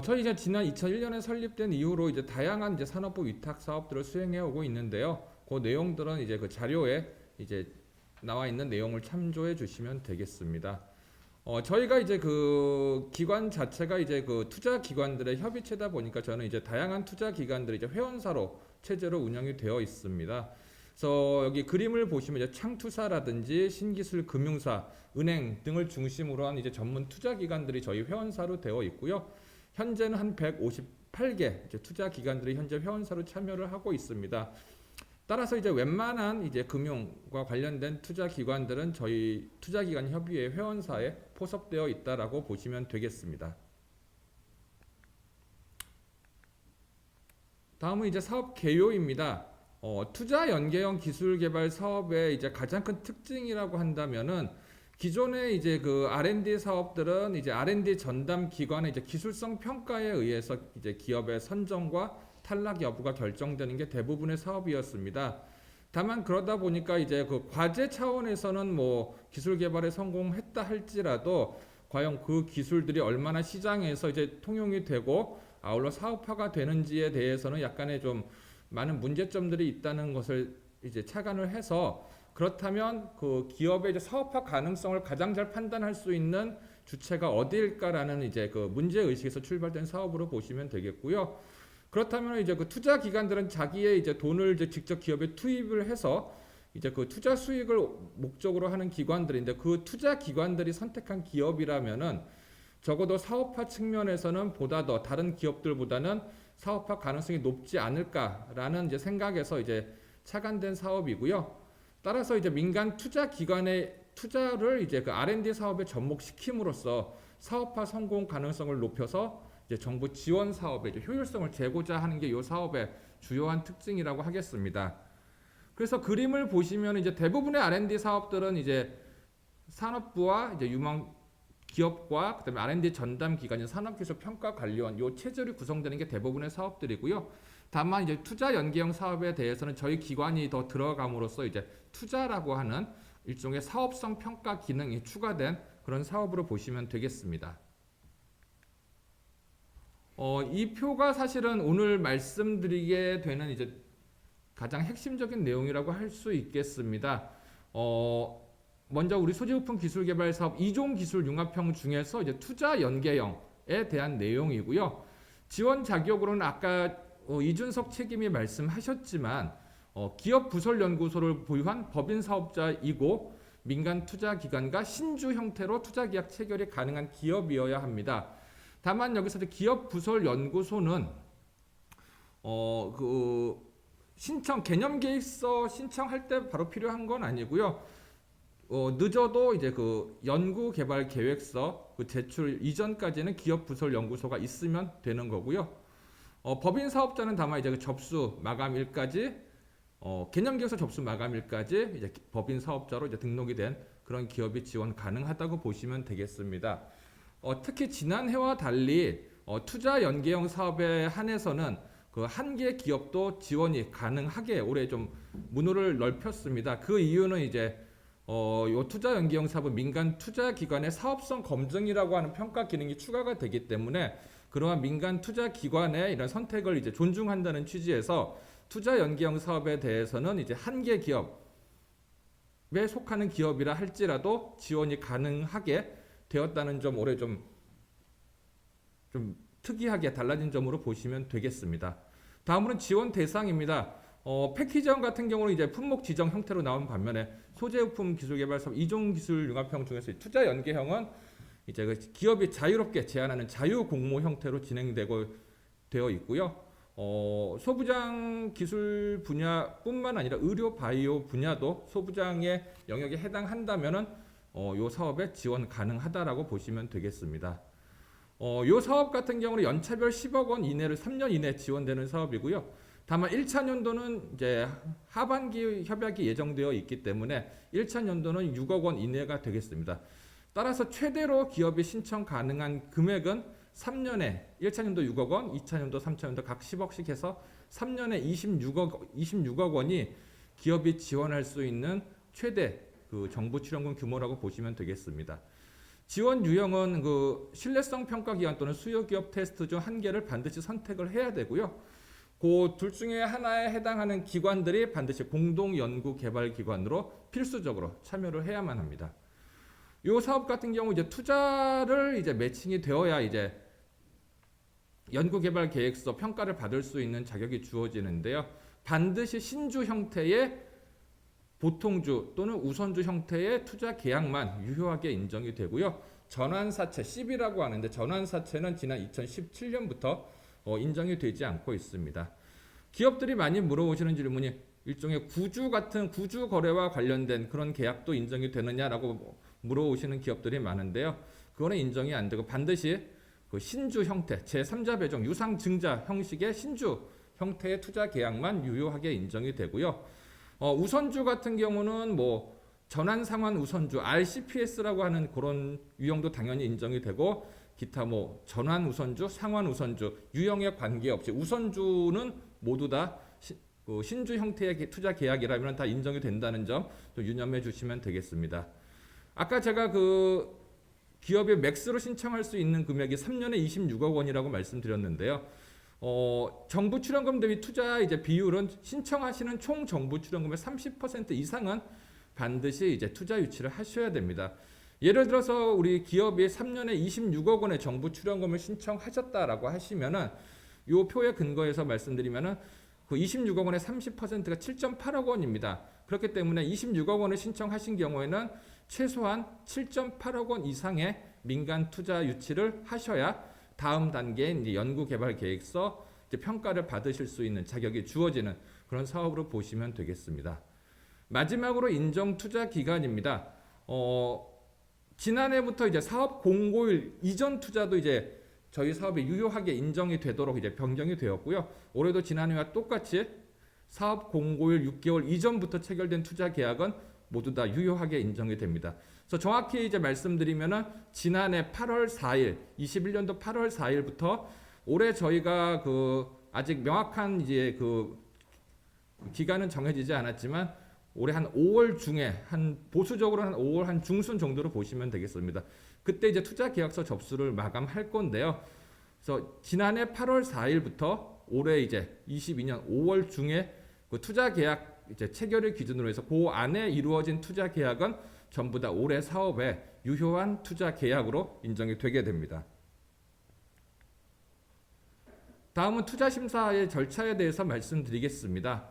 저희 지난 2001년에 설립된 이후로 다양한 산업부 위탁 사업들을 수행해 오고 있는데요. 그 내용들은 그 자료에 나와 있는 내용을 참조해 주시면 되겠습니다. 저희가 그 기관 자체가 그 투자 기관들의 협의체다 보니까 저는 다양한 투자 기관들이 회원사로 체제로 운영이 되어 있습니다. 그래서 여기 그림을 보시면 창투사라든지 신기술 금융사, 은행 등을 중심으로 한 전문 투자 기관들이 저희 회원사로 되어 있고요. 현재는 한 158개 투자 기관들이 현재 회원사로 참여를 하고 있습니다. 따라서 웬만한 금융과 관련된 투자 기관들은 저희 투자기관 협의회 회원사에 포섭되어 있다라고 보시면 되겠습니다. 다음은 사업 개요입니다. 투자 연계형 기술 개발 사업의 가장 큰 특징이라고 한다면은 기존의 그 R&D 사업들은 R&D 전담 기관의 기술성 평가에 의해서 기업의 선정과 탈락 여부가 결정되는 게 대부분의 사업이었습니다. 다만 그러다 보니까 그 과제 차원에서는 기술 개발에 성공했다 할지라도 과연 그 기술들이 얼마나 시장에서 통용이 되고 아울러 사업화가 되는지에 대해서는 약간의 좀 많은 문제점들이 있다는 것을 착안을 해서 그렇다면 그 기업의 사업화 가능성을 가장 잘 판단할 수 있는 주체가 어디일까라는 그 문제 의식에서 출발된 사업으로 보시면 되겠고요. 그렇다면 그 투자 기관들은 자기의 돈을 직접 기업에 투입을 해서 그 투자 수익을 목적으로 하는 기관들인데 그 투자 기관들이 선택한 기업이라면은 적어도 사업화 측면에서는 보다 더 다른 기업들보다는 사업화 가능성이 높지 않을까라는 생각에서 착안된 사업이고요. 따라서 민간 투자 기관의 투자를 그 R&D 사업에 접목시킴으로써 사업화 성공 가능성을 높여서 정부 지원 사업의 효율성을 재고자 하는 게 이 사업의 주요한 특징이라고 하겠습니다. 그래서 그림을 보시면 대부분의 R&D 사업들은 산업부와 유망 기업과 그다음에 R&D 전담 기관인 산업기술평가관리원 이 체제로 구성되는 게 대부분의 사업들이고요. 다만 이제 투자 연계형 사업에 대해서는 저희 기관이 더 들어감으로써 이제 투자라고 하는 일종의 사업성 평가 기능이 추가된 그런 사업으로 보시면 되겠습니다. 이 표가 사실은 오늘 말씀드리게 되는 이제 가장 핵심적인 내용이라고 할 수 있겠습니다. 먼저 우리 소재부품 기술개발 사업 2종 기술 융합형 중에서 이제 투자 연계형에 대한 내용이고요. 지원 자격으로는 아까 이준석 책임이 말씀하셨지만 기업 부설 연구소를 보유한 법인 사업자이고 민간 투자 기관과 신주 형태로 투자 계약 체결이 가능한 기업이어야 합니다. 다만 여기서 기업 부설 연구소는 신청 개념 계획서 신청할 때 바로 필요한 건 아니고요. 늦어도 이제 그 연구 개발 계획서 제출 이전까지는 기업 부설 연구소가 있으면 되는 거고요. 법인 사업자는 다만 이제 그 접수 마감일까지 개념 계획서 접수 마감일까지 이제 법인 사업자로 이제 등록이 된 그런 기업이 지원 가능하다고 보시면 되겠습니다. 특히 지난해와 달리 투자 연계형 사업에 한해서는 그 한 개 기업도 지원이 가능하게 올해 좀 문호를 넓혔습니다. 그 이유는 이제 요 투자 연계형 사업은 민간 투자 기관의 사업성 검증이라고 하는 평가 기능이 추가가 되기 때문에 그러한 민간 투자 기관의 이런 선택을 이제 존중한다는 취지에서 투자 연계형 사업에 대해서는 이제 한 개 기업에 속하는 기업이라 할지라도 지원이 가능하게 되었다는 점 올해 좀 특이하게 달라진 점으로 보시면 되겠습니다. 다음으로는 지원 대상입니다. 패키지형 같은 경우는 이제 품목 지정 형태로 나온 반면에 소재부품 기술개발 사업 2종 기술 융합형 중에서 투자 연계형은 이제 그 기업이 자유롭게 제안하는 자유 공모 형태로 진행되고 되어 있고요. 소부장 기술 분야뿐만 아니라 의료 바이오 분야도 소부장의 영역에 해당한다면은 요 사업에 지원 가능하다라고 보시면 되겠습니다. 요 사업 같은 경우는 연차별 10억 원 이내를 3년 이내 지원되는 사업이고요. 다만 1차 연도는 이제 하반기 협약이 예정되어 있기 때문에 1차 연도는 6억 원 이내가 되겠습니다. 따라서 최대로 기업이 신청 가능한 금액은 3년에 1차 연도 6억 원, 2차 연도, 3차 연도 각 10억씩 해서 3년에 26억 원이 기업이 지원할 수 있는 최대 그 정부 출연금 규모라고 보시면 되겠습니다. 지원 유형은 그 신뢰성 평가 기관 또는 수요 기업 테스트 중 한 개를 반드시 선택을 해야 되고요. 그 둘 중에 하나에 해당하는 기관들이 반드시 공동 연구 개발 기관으로 필수적으로 참여를 해야만 합니다. 이 사업 같은 경우 이제 투자를 이제 매칭이 되어야 이제 연구 개발 계획서 평가를 받을 수 있는 자격이 주어지는데요. 반드시 신주 형태의 보통주 또는 우선주 형태의 투자 계약만 유효하게 인정이 되고요. 전환사채 10이라고 하는데 전환사채는 지난 2017년부터 인정이 되지 않고 있습니다. 기업들이 많이 물어보시는 질문이 일종의 구주 같은 구주 거래와 관련된 그런 계약도 인정이 되느냐라고 물어오시는 기업들이 많은데요. 그거는 인정이 안 되고 반드시 그 신주 형태, 제3자 배정, 유상증자 형식의 신주 형태의 투자 계약만 유효하게 인정이 되고요. 우선주 같은 경우는 뭐 전환상환 우선주, RCPS라고 하는 그런 유형도 당연히 인정이 되고 기타 뭐 전환 우선주, 상환 우선주 유형에 관계없이 우선주는 모두 다 신주 형태의 투자 계약이라면 다 인정이 된다는 점 또 유념해 주시면 되겠습니다. 아까 제가 그 기업의 맥스로 신청할 수 있는 금액이 3년에 26억 원이라고 말씀드렸는데요. 정부 출연금 대비 투자 이제 비율은 신청하시는 총 정부 출연금의 30% 이상은 반드시 이제 투자 유치를 하셔야 됩니다. 예를 들어서 우리 기업이 3년에 26억 원의 정부 출연금을 신청하셨다라고 하시면은 요 표에 근거해서 말씀드리면은 그 26억 원의 30%가 7.8억 원입니다. 그렇기 때문에 26억 원을 신청하신 경우에는 최소한 7.8억 원 이상의 민간 투자 유치를 하셔야 다음 단계인 이제 연구 개발 계획서 이제 평가를 받으실 수 있는 자격이 주어지는 그런 사업으로 보시면 되겠습니다. 마지막으로 인정 투자 기간입니다. 지난해부터 이제 사업 공고일 이전 투자도 이제 저희 사업이 유효하게 인정이 되도록 이제 변경이 되었고요. 올해도 지난해와 똑같이 사업 공고일 6개월 이전부터 체결된 투자 계약은 모두 다 유효하게 인정이 됩니다. 그래서 정확히 이제 말씀드리면은 지난해 8월 4일, 21년도 8월 4일부터 올해 저희가 그 아직 명확한 이제 그 기간은 정해지지 않았지만 올해 한 5월 중에 한 보수적으로 한 5월 한 중순 정도로 보시면 되겠습니다. 그때 이제 투자 계약서 접수를 마감할 건데요. 그래서 지난해 8월 4일부터 올해 이제 22년 5월 중에 그 투자 계약 이제 체결을 기준으로 해서 그 안에 이루어진 투자 계약은 전부 다 올해 사업의 유효한 투자 계약으로 인정이 되게 됩니다. 다음은 투자 심사의 절차에 대해서 말씀드리겠습니다.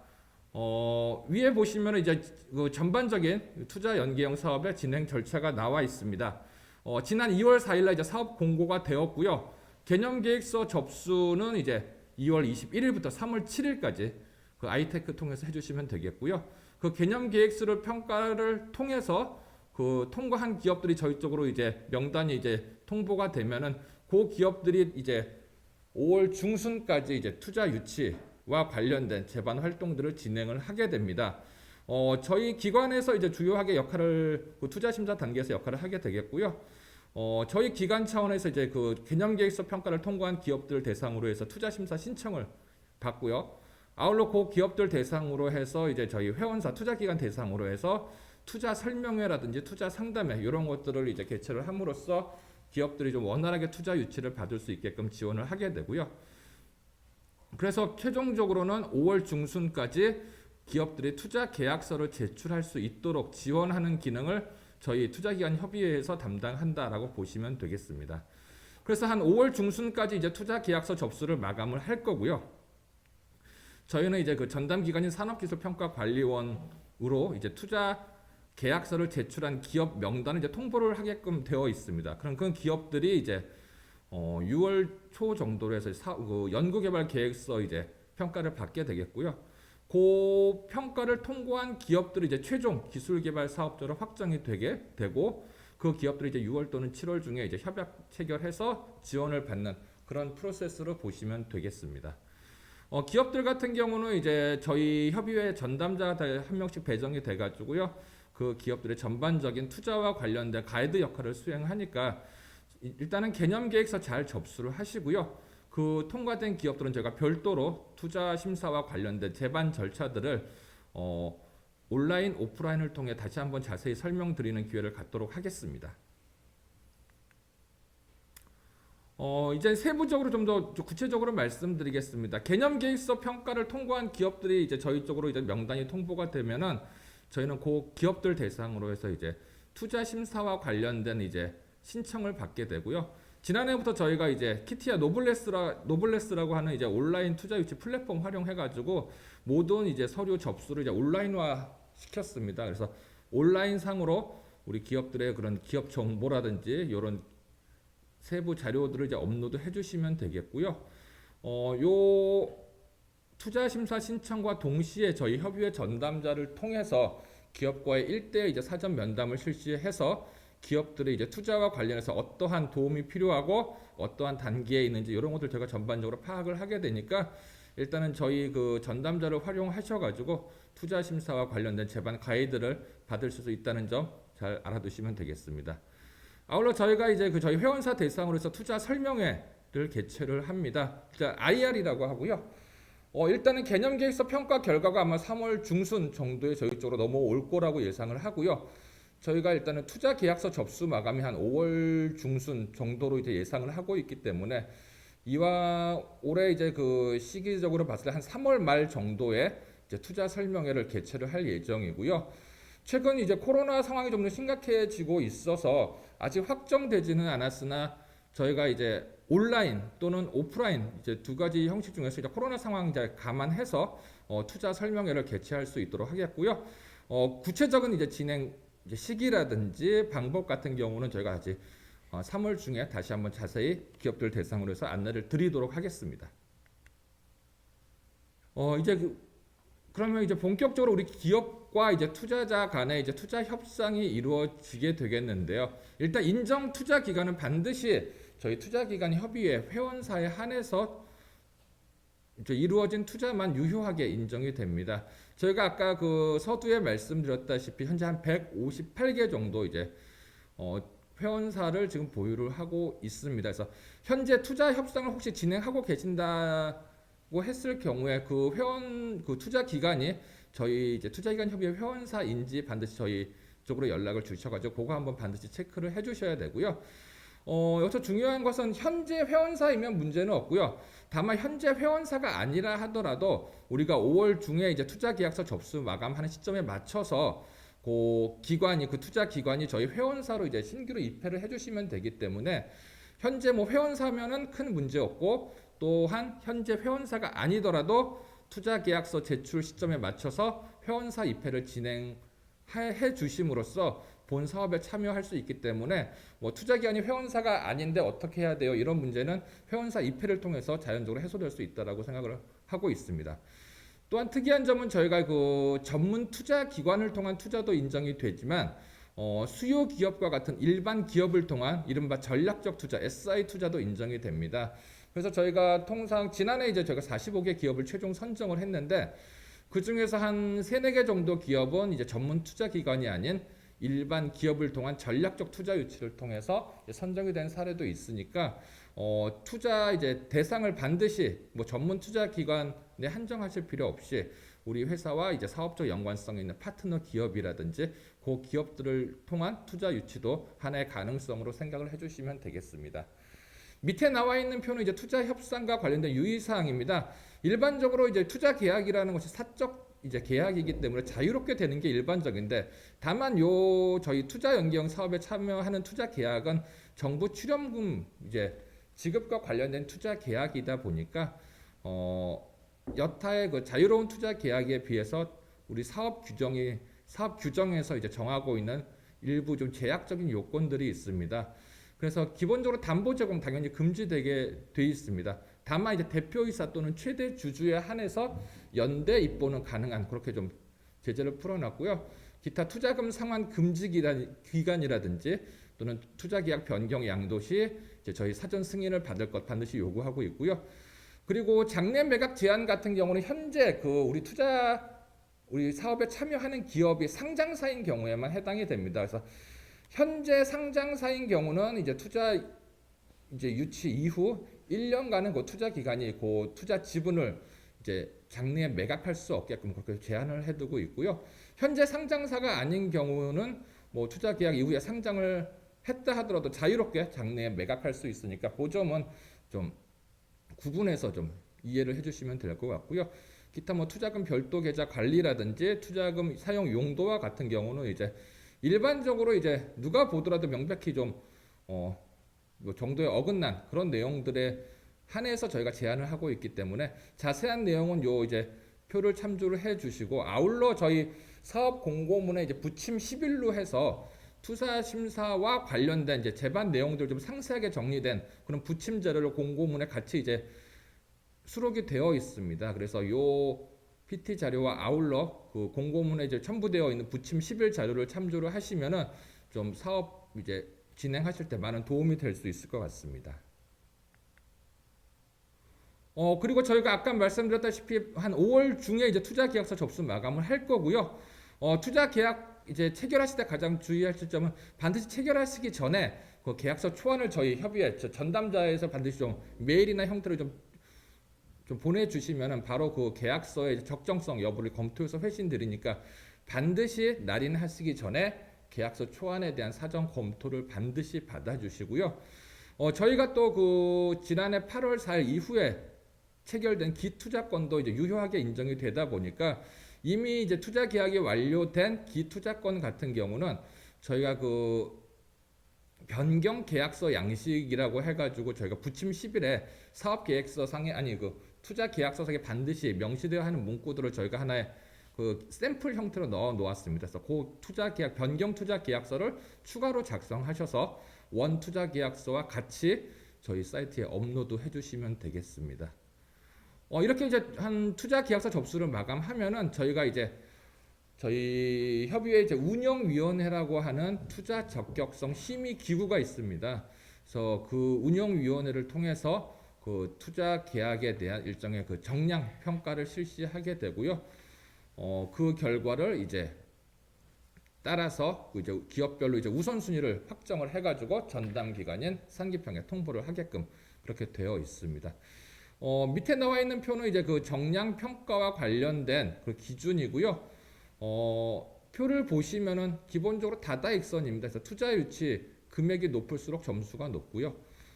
위에 보시면 이제 그 전반적인 투자 연계형 사업의 진행 절차가 나와 있습니다. 지난 2월 4일날 이제 사업 공고가 되었고요. 개념 계획서 접수는 이제 2월 21일부터 3월 7일까지 그 아이테크 통해서 해주시면 되겠고요. 그 개념 계획서를 평가를 통해서 그 통과한 기업들이 저희 쪽으로 이제 명단이 이제 통보가 되면은 그 기업들이 이제 5월 중순까지 이제 투자 유치와 관련된 제반 활동들을 진행을 하게 됩니다. 저희 기관에서 이제 주요하게 역할을 그 투자 심사 단계에서 역할을 하게 되겠고요. 저희 기관 차원에서 이제 그 개념 계획서 평가를 통과한 기업들 대상으로 해서 투자 심사 신청을 받고요. 아울러 그 기업들 대상으로 해서 이제 저희 회원사 투자 기관 대상으로 해서 투자 설명회라든지 투자 상담회 이런 것들을 이제 개최를 함으로써 기업들이 좀 원활하게 투자 유치를 받을 수 있게끔 지원을 하게 되고요. 그래서 최종적으로는 5월 중순까지 기업들이 투자 계약서를 제출할 수 있도록 지원하는 기능을 저희 투자기관 협의회에서 담당한다라고 보시면 되겠습니다. 그래서 한 5월 중순까지 이제 투자 계약서 접수를 마감을 할 거고요. 저희는 이제 그 전담 기관인 산업기술평가관리원으로 이제 투자 계약서를 제출한 기업 명단을 이제 통보를 하게끔 되어 있습니다. 그럼 그 기업들이 이제 6월 초 정도로 해서 그 연구개발 계획서 이제 평가를 받게 되겠고요. 그 평가를 통과한 기업들이 이제 최종 기술개발 사업자로 확정이 되게 되고 그 기업들이 이제 6월 또는 7월 중에 이제 협약 체결해서 지원을 받는 그런 프로세스로 보시면 되겠습니다. 기업들 같은 경우는 이제 저희 협의회 전담자가 한 명씩 배정이 돼가지고요. 그 기업들의 전반적인 투자와 관련된 가이드 역할을 수행하니까 일단은 개념 계획서 잘 접수를 하시고요. 그 통과된 기업들은 제가 별도로 투자 심사와 관련된 제반 절차들을 온라인, 오프라인을 통해 다시 한번 자세히 설명드리는 기회를 갖도록 하겠습니다. 이제 세부적으로 좀 더 구체적으로 말씀드리겠습니다. 개념 계획서 평가를 통과한 기업들이 이제 저희 쪽으로 이제 명단이 통보가 되면은 저희는 그 기업들 대상으로 해서 이제 투자 심사와 관련된 이제 신청을 받게 되고요. 지난해부터 저희가 이제 키티아 노블레스라고 하는 이제 온라인 투자 유치 플랫폼 활용해가지고 모든 이제 서류 접수를 이제 온라인화 시켰습니다. 그래서 온라인 상으로 우리 기업들의 그런 기업 정보라든지 이런 세부 자료들을 이제 업로드 해주시면 되겠고요. 요 투자 심사 신청과 동시에 저희 협의회 전담자를 통해서 기업과의 1대1 이제 사전 면담을 실시해서 기업들의 이제 투자와 관련해서 어떠한 도움이 필요하고 어떠한 단계에 있는지 이런 것들 제가 전반적으로 파악을 하게 되니까 일단은 저희 그 전담자를 활용하셔가지고 투자 심사와 관련된 제반 가이드를 받을 수 있다는 점 잘 알아두시면 되겠습니다. 아울러 저희가 이제 그 저희 회원사 대상으로 해서 투자 설명회를 개최를 합니다. IR이라고 하고요. 일단은 개념 계획서 평가 결과가 아마 3월 중순 정도에 저희 쪽으로 넘어올 거라고 예상을 하고요. 저희가 일단은 투자 계약서 접수 마감이 한 5월 중순 정도로 이제 예상을 하고 있기 때문에 이와 올해 이제 그 시기적으로 봤을 때 한 3월 말 정도에 이제 투자 설명회를 개최를 할 예정이고요. 최근 이제 코로나 상황이 좀 더 심각해지고 있어서 아직 확정되지는 않았으나 저희가 이제 온라인 또는 오프라인 이제 두 가지 형식 중에서 이제 코로나 상황 이제 감안해서 투자 설명회를 개최할 수 있도록 하겠고요. 구체적인 이제 진행 이제 시기라든지 방법 같은 경우는 저희가 아직 3월 중에 다시 한번 자세히 기업들 대상으로 해서 안내를 드리도록 하겠습니다. 그러면 이제 본격적으로 우리 기업과 이제 투자자 간의 이제 투자 협상이 이루어지게 되겠는데요. 일단 인정 투자 기간은 반드시 저희 투자기관 협의회 회원사에 한해서 이제 이루어진 투자만 유효하게 인정이 됩니다. 저희가 아까 그 서두에 말씀드렸다시피 현재 한 158개 정도 이제 회원사를 지금 보유를 하고 있습니다. 그래서 현재 투자 협상을 혹시 진행하고 계신다는 했을 경우에 그 회원 그 투자 기관이 저희 이제 투자기관 협의회 회원사인지 반드시 저희 쪽으로 연락을 주셔가지고 그거 한번 반드시 체크를 해주셔야 되고요. 여기서 중요한 것은 현재 회원사이면 문제는 없고요. 다만 현재 회원사가 아니라 하더라도 우리가 5월 중에 이제 투자계약서 접수 마감하는 시점에 맞춰서 그 기관이 그 투자 기관이 저희 회원사로 이제 신규로 입회를 해주시면 되기 때문에 현재 뭐 회원사면은 큰 문제 없고 또한 현재 회원사가 아니더라도 투자계약서 제출 시점에 맞춰서 회원사 입회를 진행해 주심으로써 본 사업에 참여할 수 있기 때문에 뭐 투자기관이 회원사가 아닌데 어떻게 해야 돼요? 이런 문제는 회원사 입회를 통해서 자연적으로 해소될 수 있다라고 생각을 하고 있습니다. 또한 특이한 점은 저희가 그 전문 투자 기관을 통한 투자도 인정이 되지만 수요 기업과 같은 일반 기업을 통한 이른바 전략적 투자 SI 투자도 인정이 됩니다. 그래서 저희가 통상 지난해 이제 저희가 45개 기업을 최종 선정을 했는데 그 중에서 한 3-4개 정도 기업은 이제 전문 투자 기관이 아닌 일반 기업을 통한 전략적 투자 유치를 통해서 선정이 된 사례도 있으니까 투자 이제 대상을 반드시 뭐 전문 투자 기관에 한정하실 필요 없이 우리 회사와 이제 사업적 연관성 있는 파트너 기업이라든지 그 기업들을 통한 투자 유치도 하나의 가능성으로 생각을 해주시면 되겠습니다. 밑에 나와 있는 표는 이제 투자 협상과 관련된 유의 사항입니다. 일반적으로 이제 투자 계약이라는 것이 사적 이제 계약이기 때문에 자유롭게 되는 게 일반적인데 다만 요 저희 투자 연계형 사업에 참여하는 투자 계약은 정부 출연금 이제 지급과 관련된 투자 계약이다 보니까 여타의 그 자유로운 투자 계약에 비해서 우리 사업 규정에서 이제 정하고 있는 일부 좀 제약적인 요건들이 있습니다. 그래서 기본적으로 담보 제공 당연히 금지되게 돼 있습니다. 다만 이제 대표이사 또는 최대 주주에 한해서 연대 입보는 가능한 그렇게 좀 제재를 풀어놨고요. 기타 투자금 상환 금지 기간이라든지 또는 투자계약 변경 양도 시 이제 저희 사전 승인을 받을 것 반드시 요구하고 있고요. 그리고 장래 매각 제한 같은 경우는 현재 그 우리 사업에 참여하는 기업이 상장사인 경우에만 해당이 됩니다. 그래서 현재 상장사인 경우는 이제 투자 이제 유치 이후 1년간은 그 투자 기간이 그 투자 지분을 이제 장래에 매각할 수 없게끔 그렇게 제한을 해두고 있고요. 현재 상장사가 아닌 경우는 뭐 투자 계약 이후에 상장을 했다 하더라도 자유롭게 장래에 매각할 수 있으니까 그 점은 좀 구분해서 좀 이해를 해주시면 될 것 같고요. 기타 뭐 투자금 별도 계좌 관리라든지 투자금 사용 용도와 같은 경우는 이제 일반적으로 이제 누가 보더라도 명백히 좀 뭐 정도에 어긋난 그런 내용들에 한해서 저희가 제안을 하고 있기 때문에 자세한 내용은 요 이제 표를 참조를 해주시고 아울러 저희 사업 공고문에 이제 부침 11로 해서 투자 심사와 관련된 이제 제반 내용들 좀 상세하게 정리된 그런 부침 자료를 공고문에 같이 이제 수록이 되어 있습니다. 그래서 요 PT 자료와 아울러 그 공고문에 이제 첨부되어 있는 부침 11 자료를 참조를 하시면은 좀 사업 이제 진행하실 때 많은 도움이 될 수 있을 것 같습니다. 그리고 저희가 아까 말씀드렸다시피 한 5월 중에 이제 투자 계약서 접수 마감을 할 거고요. 투자 계약 이제 체결하실 때 가장 주의하실 점은 반드시 체결하시기 전에 그 계약서 초안을 저희 협의회 전담자에서 반드시 좀 메일이나 형태로 좀 보내주시면은 바로 그 계약서의 적정성 여부를 검토해서 회신 드리니까 반드시 날인하시기 전에 계약서 초안에 대한 사전 검토를 반드시 받아주시고요. 저희가 또 그 지난해 8월 4일 이후에 체결된 기투자권도 이제 유효하게 인정이 되다 보니까 이미 이제 투자 계약이 완료된 기투자권 같은 경우는 저희가 그 변경 계약서 양식이라고 해가지고 저희가 부침 10일에 사업 계획서 상에 그 투자 계약서 상에 반드시 명시되어야 하는 문구들을 저희가 하나의 그 샘플 형태로 넣어 놓았습니다. 그래서 그 투자 계약 변경 투자 계약서를 추가로 작성하셔서 원 투자 계약서와 같이 저희 사이트에 업로드 해주시면 되겠습니다. 이렇게 이제 한 투자 계약서 접수를 마감하면은 저희가 이제 저희 협의회 이제 운영위원회라고 하는 투자 적격성 심의 기구가 있습니다. 그래서 그 운영위원회를 통해서 그 투자 계약에 대한 일정의 그 정량 평가를 실시하게 되고요. 그 결과를 이제 따라서 이제 기업별로 이제 우선순위를 확정을 해가지고 전담 기관인 상기평에 통보를 하게끔 그렇게 되어 있습니다. 밑에 나와 있는 표는 이제 그 정량 평가와 관련된 그 기준이고요. 표를 보시면은 기본적으로 다다익선입니다. 그래서 투자 유치 금액이 높을수록 점수가 높고요.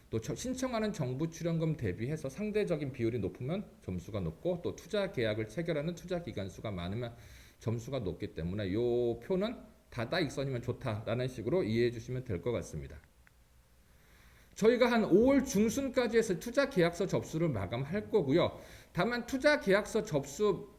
또 신청하는 정부 출연금 대비해서 상대적인 비율이 높으면 점수가 높고, 또 투자 계약을 체결하는 투자 기간 수가 많으면 점수가 높기 때문에 이 표는 다다익선이면 좋다라는 식으로 이해해 주시면 될 것 같습니다. 저희가 한 5월 중순까지 해서 투자 계약서 접수를 마감할 거고요. 다만 투자 계약서 접수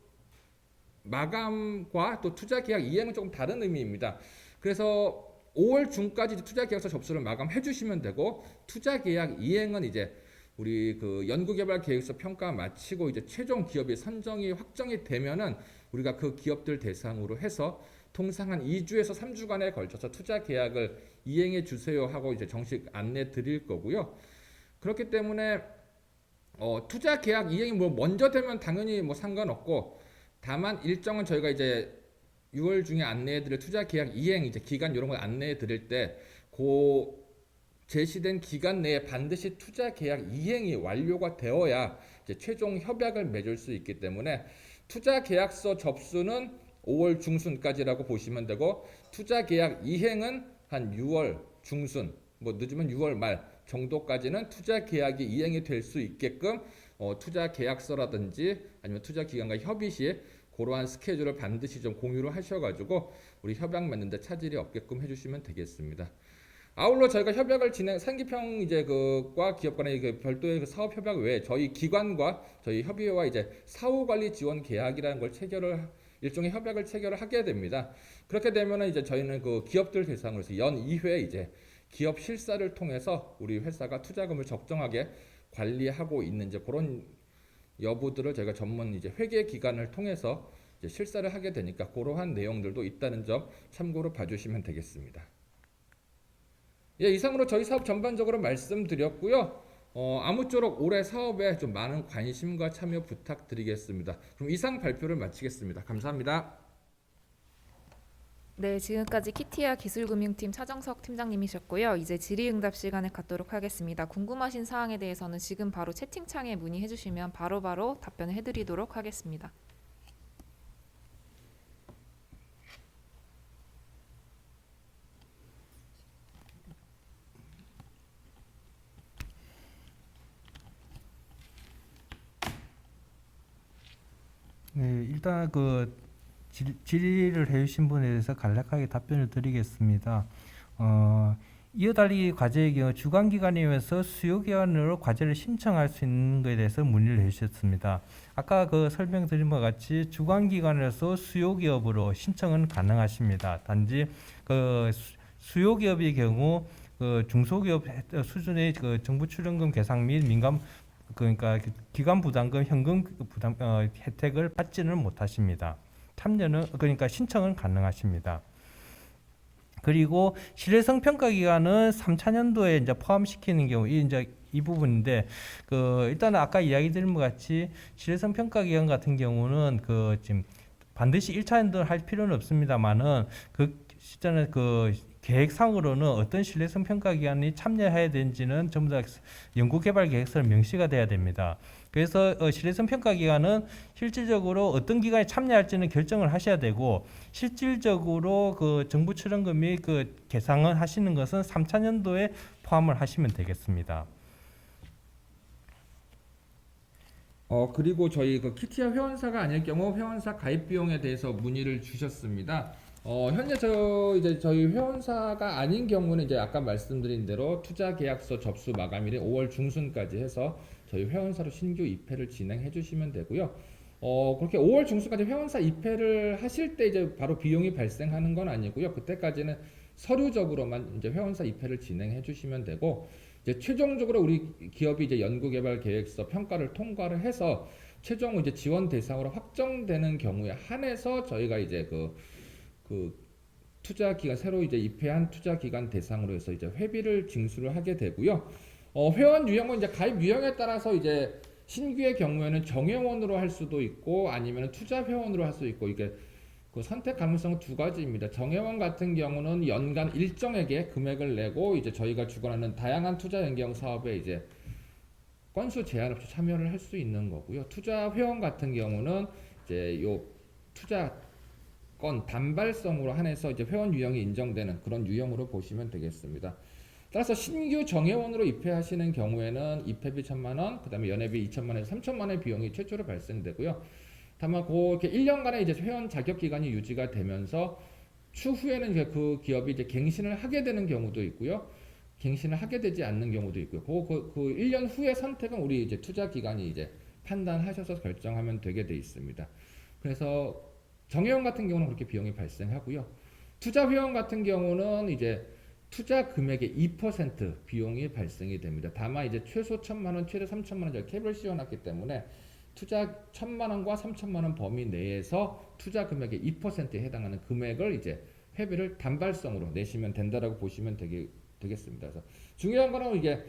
마감과 또 투자 계약 이행은 조금 다른 의미입니다. 그래서 5월 중까지 투자 계약서 접수를 마감해 주시면 되고, 투자 계약 이행은 이제 우리 그 연구개발 계획서 평가 마치고 이제 최종 기업이 선정이 확정이 되면은 우리가 그 기업들 대상으로 해서 통상 한 2주에서 3주간에 걸쳐서 투자 계약을 이행해 주세요 하고 이제 정식 안내 드릴 거고요. 그렇기 때문에 투자 계약 이행이 뭐 먼저 되면 당연히 뭐 상관없고, 다만 일정은 저희가 이제 6월 중에 안내해 드릴 투자 계약 이행 이제 기간 이런 걸 안내해 드릴 때 그 제시된 기간 내에 반드시 투자 계약 이행이 완료가 되어야 이제 최종 협약을 맺을 수 있기 때문에 투자 계약서 접수는 5월 중순까지라고 보시면 되고, 투자 계약 이행은 한 6월 중순, 뭐 늦으면 6월 말 정도까지는 투자 계약이 이행이 될 수 있게끔 투자 계약서라든지 아니면 투자 기관과 협의 시에 그러한 스케줄을 반드시 좀 공유를 하셔가지고 우리 협약 맺는데 차질이 없게끔 해주시면 되겠습니다. 아울러 저희가 협약을 상기평 이제 그과 기업 간의 그 별도의 그 사업 협약 외에 저희 기관과 저희 협의회와 이제 사후관리 지원 계약이라는 걸 일종의 협약을 체결을 하게 됩니다. 그렇게 되면은 이제 저희는 그 기업들 대상으로 해서 연 2회 이제 기업 실사를 통해서 우리 회사가 투자금을 적정하게 관리하고 있는지 그런 여부들을 저희가 전문 이제 회계 기관을 통해서 이제 실사를 하게 되니까 그러한 내용들도 있다는 점 참고로 봐주시면 되겠습니다. 예, 이상으로 저희 사업 전반적으로 말씀드렸고요. 아무쪼록 올해 사업에 좀 많은 관심과 참여 부탁드리겠습니다. 그럼 이상 발표를 마치겠습니다. 감사합니다. 네, 지금까지 키티아 기술금융팀 차정석 팀장님이셨고요. 이제 질의응답 시간을 갖도록 하겠습니다. 궁금하신 사항에 대해서는 지금 바로 채팅창에 문의해 주시면 바로바로 답변을 해드리도록 하겠습니다. 네, 일단 그 질의를 해주신 분에 대해서 간략하게 답변을 드리겠습니다. 이어달리기 과제의 경우 주관기관이면서 수요기관으로 과제를 신청할 수 있는 것에 대해서 문의를 해주셨습니다. 아까 그 설명드린 것 같이 주관기관에서 수요기업으로 신청은 가능하십니다. 단지 그 수요기업의 경우 그 중소기업 수준의 그 정부 출연금 계상 및 민간 그러니까 기관 부담금 현금 부담 혜택을 받지는 못하십니다. 참여는 그러니까 신청은 가능하십니다. 그리고 신뢰성 평가 기간은 3차년도에 이제 포함시키는 경우 이 부분인데 일단 아까 이야기 드린 것 같이 신뢰성 평가 기간 같은 경우는 지금 반드시 1차년도 할 필요는 없습니다만은 그 시점에 계획상으로는 어떤 신뢰성 평가 기관이 참여해야 되는지는 전부 다 연구개발 계획서에 명시가 돼야 됩니다. 그래서 신뢰성 평가 기관은 실질적으로 어떤 기관이 참여할지는 결정을 하셔야 되고, 실질적으로 그 정부 출연금이 계상을 하시는 것은 3차년도에 포함을 하시면 되겠습니다. 그리고 저희 그 키티아 회원사가 아닐 경우 회원사 가입 비용에 대해서 문의를 주셨습니다. 현재 저희 회원사가 아닌 경우는 이제 아까 말씀드린 대로 투자 계약서 접수 마감일이 5월 중순까지 해서 저희 회원사로 신규 입회를 진행해 주시면 되고요. 그렇게 5월 중순까지 회원사 입회를 하실 때 이제 바로 비용이 발생하는 건 아니고요. 그때까지는 서류적으로만 이제 회원사 입회를 진행해 주시면 되고, 이제 최종적으로 우리 기업이 이제 연구개발 계획서 평가를 통과를 해서 최종 이제 지원 대상으로 확정되는 경우에 한해서 저희가 이제 그 투자 기간 새로 이제 입회한 투자 기간 대상으로 해서 이제 회비를 징수를 하게 되고요. 회원 유형은 이제 가입 유형에 따라서 이제 신규의 경우에는 정회원으로 할 수도 있고 아니면 투자 회원으로 할 수 있고, 이게 그 선택 가능성은 두 가지입니다. 정회원 같은 경우는 연간 일정액의 금액을 내고 이제 저희가 주관하는 다양한 투자 연계형 사업에 이제 건수 제한 없이 참여를 할 수 있는 거고요. 투자 회원 같은 경우는 이제 요 투자건 단발성으로 한해서 이제 회원 유형이 인정되는 그런 유형으로 보시면 되겠습니다. 따라서 신규 정회원으로 입회하시는 경우에는 입회비 1,000만 원, 그다음에 연회비 2,000만 원에서 3,000만 원의 비용이 최초로 발생되고요. 다만 그렇게 1년간의 이제 회원 자격 기간이 유지가 되면서 추후에는 이제 그 기업이 이제 갱신을 하게 되는 경우도 있고요. 갱신을 하게 되지 않는 경우도 있고요. 그 1년 후의 선택은 우리 이제 투자 기관이 이제 판단하셔서 결정하면 되게 돼 있습니다. 그래서 정회원 같은 경우는 그렇게 비용이 발생하고요. 투자 회원 같은 경우는 이제 투자 금액의 2% 비용이 발생이 됩니다. 다만 이제 최소 1,000만 원, 최대 3,000만 원 저희 캡을 씌워놨기 때문에 투자 1,000만 원과 3,000만 원 범위 내에서 투자 금액의 2%에 해당하는 금액을 이제 회비를 단발성으로 내시면 된다라고 보시면 되겠습니다. 그래서 중요한 거는 이게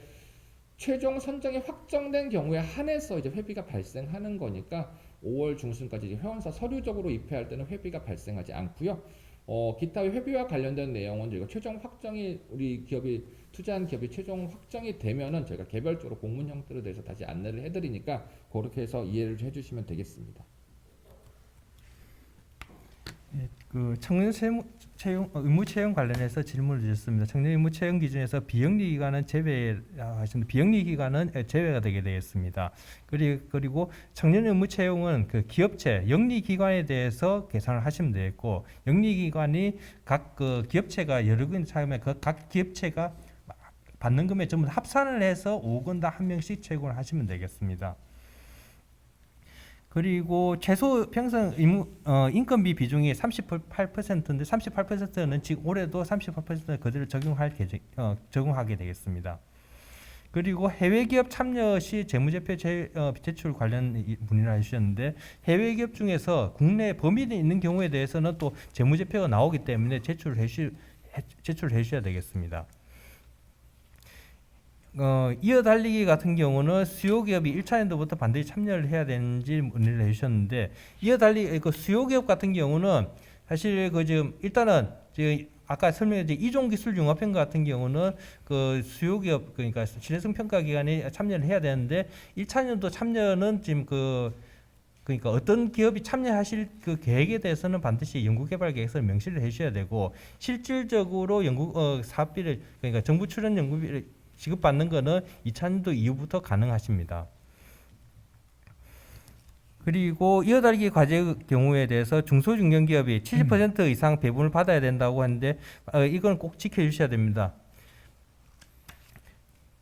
최종 선정이 확정된 경우에 한해서 이제 회비가 발생하는 거니까 5월 중순까지 이제 회원사 서류적으로 입회할 때는 회비가 발생하지 않고요. 기타 회비와 관련된 내용은 저희가 최종 확정이 우리 기업이 투자한 기업이 최종 확정이 되면은 저희가 개별적으로 공문 형태로 돼서 다시 안내를 해드리니까 그렇게 해서 이해를 해주시면 되겠습니다. 그 청년 의무 채용 관련해서 질문을 주셨습니다. 청년 의무 채용 기준에서 비영리 기관은 제외하셨는데 비영리 기관은 제외가 되게 되겠습니다. 그리고 청년 의무 채용은 그 기업체 영리 기관에 대해서 계산을 하시면 되겠고 영리 기관이 각 그 기업체가 여러 개 차면 그 각 기업체가 받는 금액 전부 합산을 해서 5억 원 다 한 명씩 채용을 하시면 되겠습니다. 그리고 최소 평생 인건비 비중이 38%인데 38%는 지금 올해도 38% 그대로 적용하게 되겠습니다. 그리고 해외 기업 참여 시 재무제표 제출 관련 문의를 해주셨는데 해외 기업 중에서 국내 범위에 있는 경우에 대해서는 또 재무제표가 나오기 때문에 제출을 해주셔야 되겠습니다. 이어달리기 같은 경우는 수요 기업이 1차년도부터 반드시 참여를 해야 되는지 문의를 해주셨는데 이어달리기 그 수요 기업 같은 경우는 사실 그 지금 일단은 지금 아까 설명했듯이 이종기술융합평가 같은 경우는 그 수요 기업 그러니까 신뢰성 평가 기관이 참여를 해야 되는데 1차년도 참여는 지금 그러니까 어떤 기업이 참여하실 그 계획에 대해서는 반드시 연구개발 계획서를 명시를 해주셔야 되고 실질적으로 사업비를 그러니까 정부 출연 연구비를 지급받는 것은 2000년도 이후부터 가능하십니다. 그리고 이어달리기 과제 경우에 대해서 중소중견기업이 70% 이상 배분을 받아야 된다고 하는데 이건 꼭 지켜주셔야 됩니다.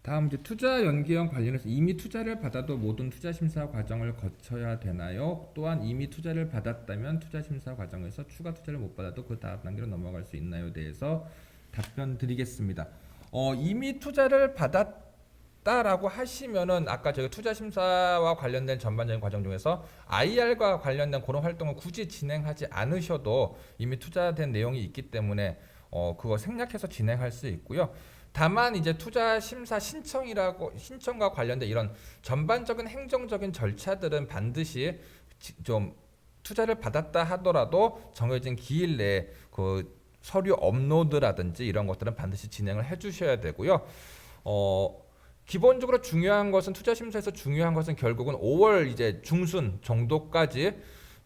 다음 이제 투자 연계형 관련해서 이미 투자를 받아도 모든 투자 심사 과정을 거쳐야 되나요? 또한 이미 투자를 받았다면 투자 심사 과정에서 추가 투자를 못 받아도 그 다음 단계로 넘어갈 수 있나요? 대해서 답변 드리겠습니다. 이미 투자를 받았다라고 하시면은 아까 저희 투자 심사와 관련된 전반적인 과정 중에서 IR과 관련된 그런 활동을 굳이 진행하지 않으셔도 이미 투자된 내용이 있기 때문에 그거 생략해서 진행할 수 있고요. 다만 이제 투자 심사 신청과 관련된 이런 전반적인 행정적인 절차들은 반드시 좀 투자를 받았다 하더라도 정해진 기일 내에 그 서류 업로드라든지 이런 것들은 반드시 진행을 해주셔야 되고요. 기본적으로 중요한 것은 투자 심사에서 중요한 것은 결국은 5월 이제 중순 정도까지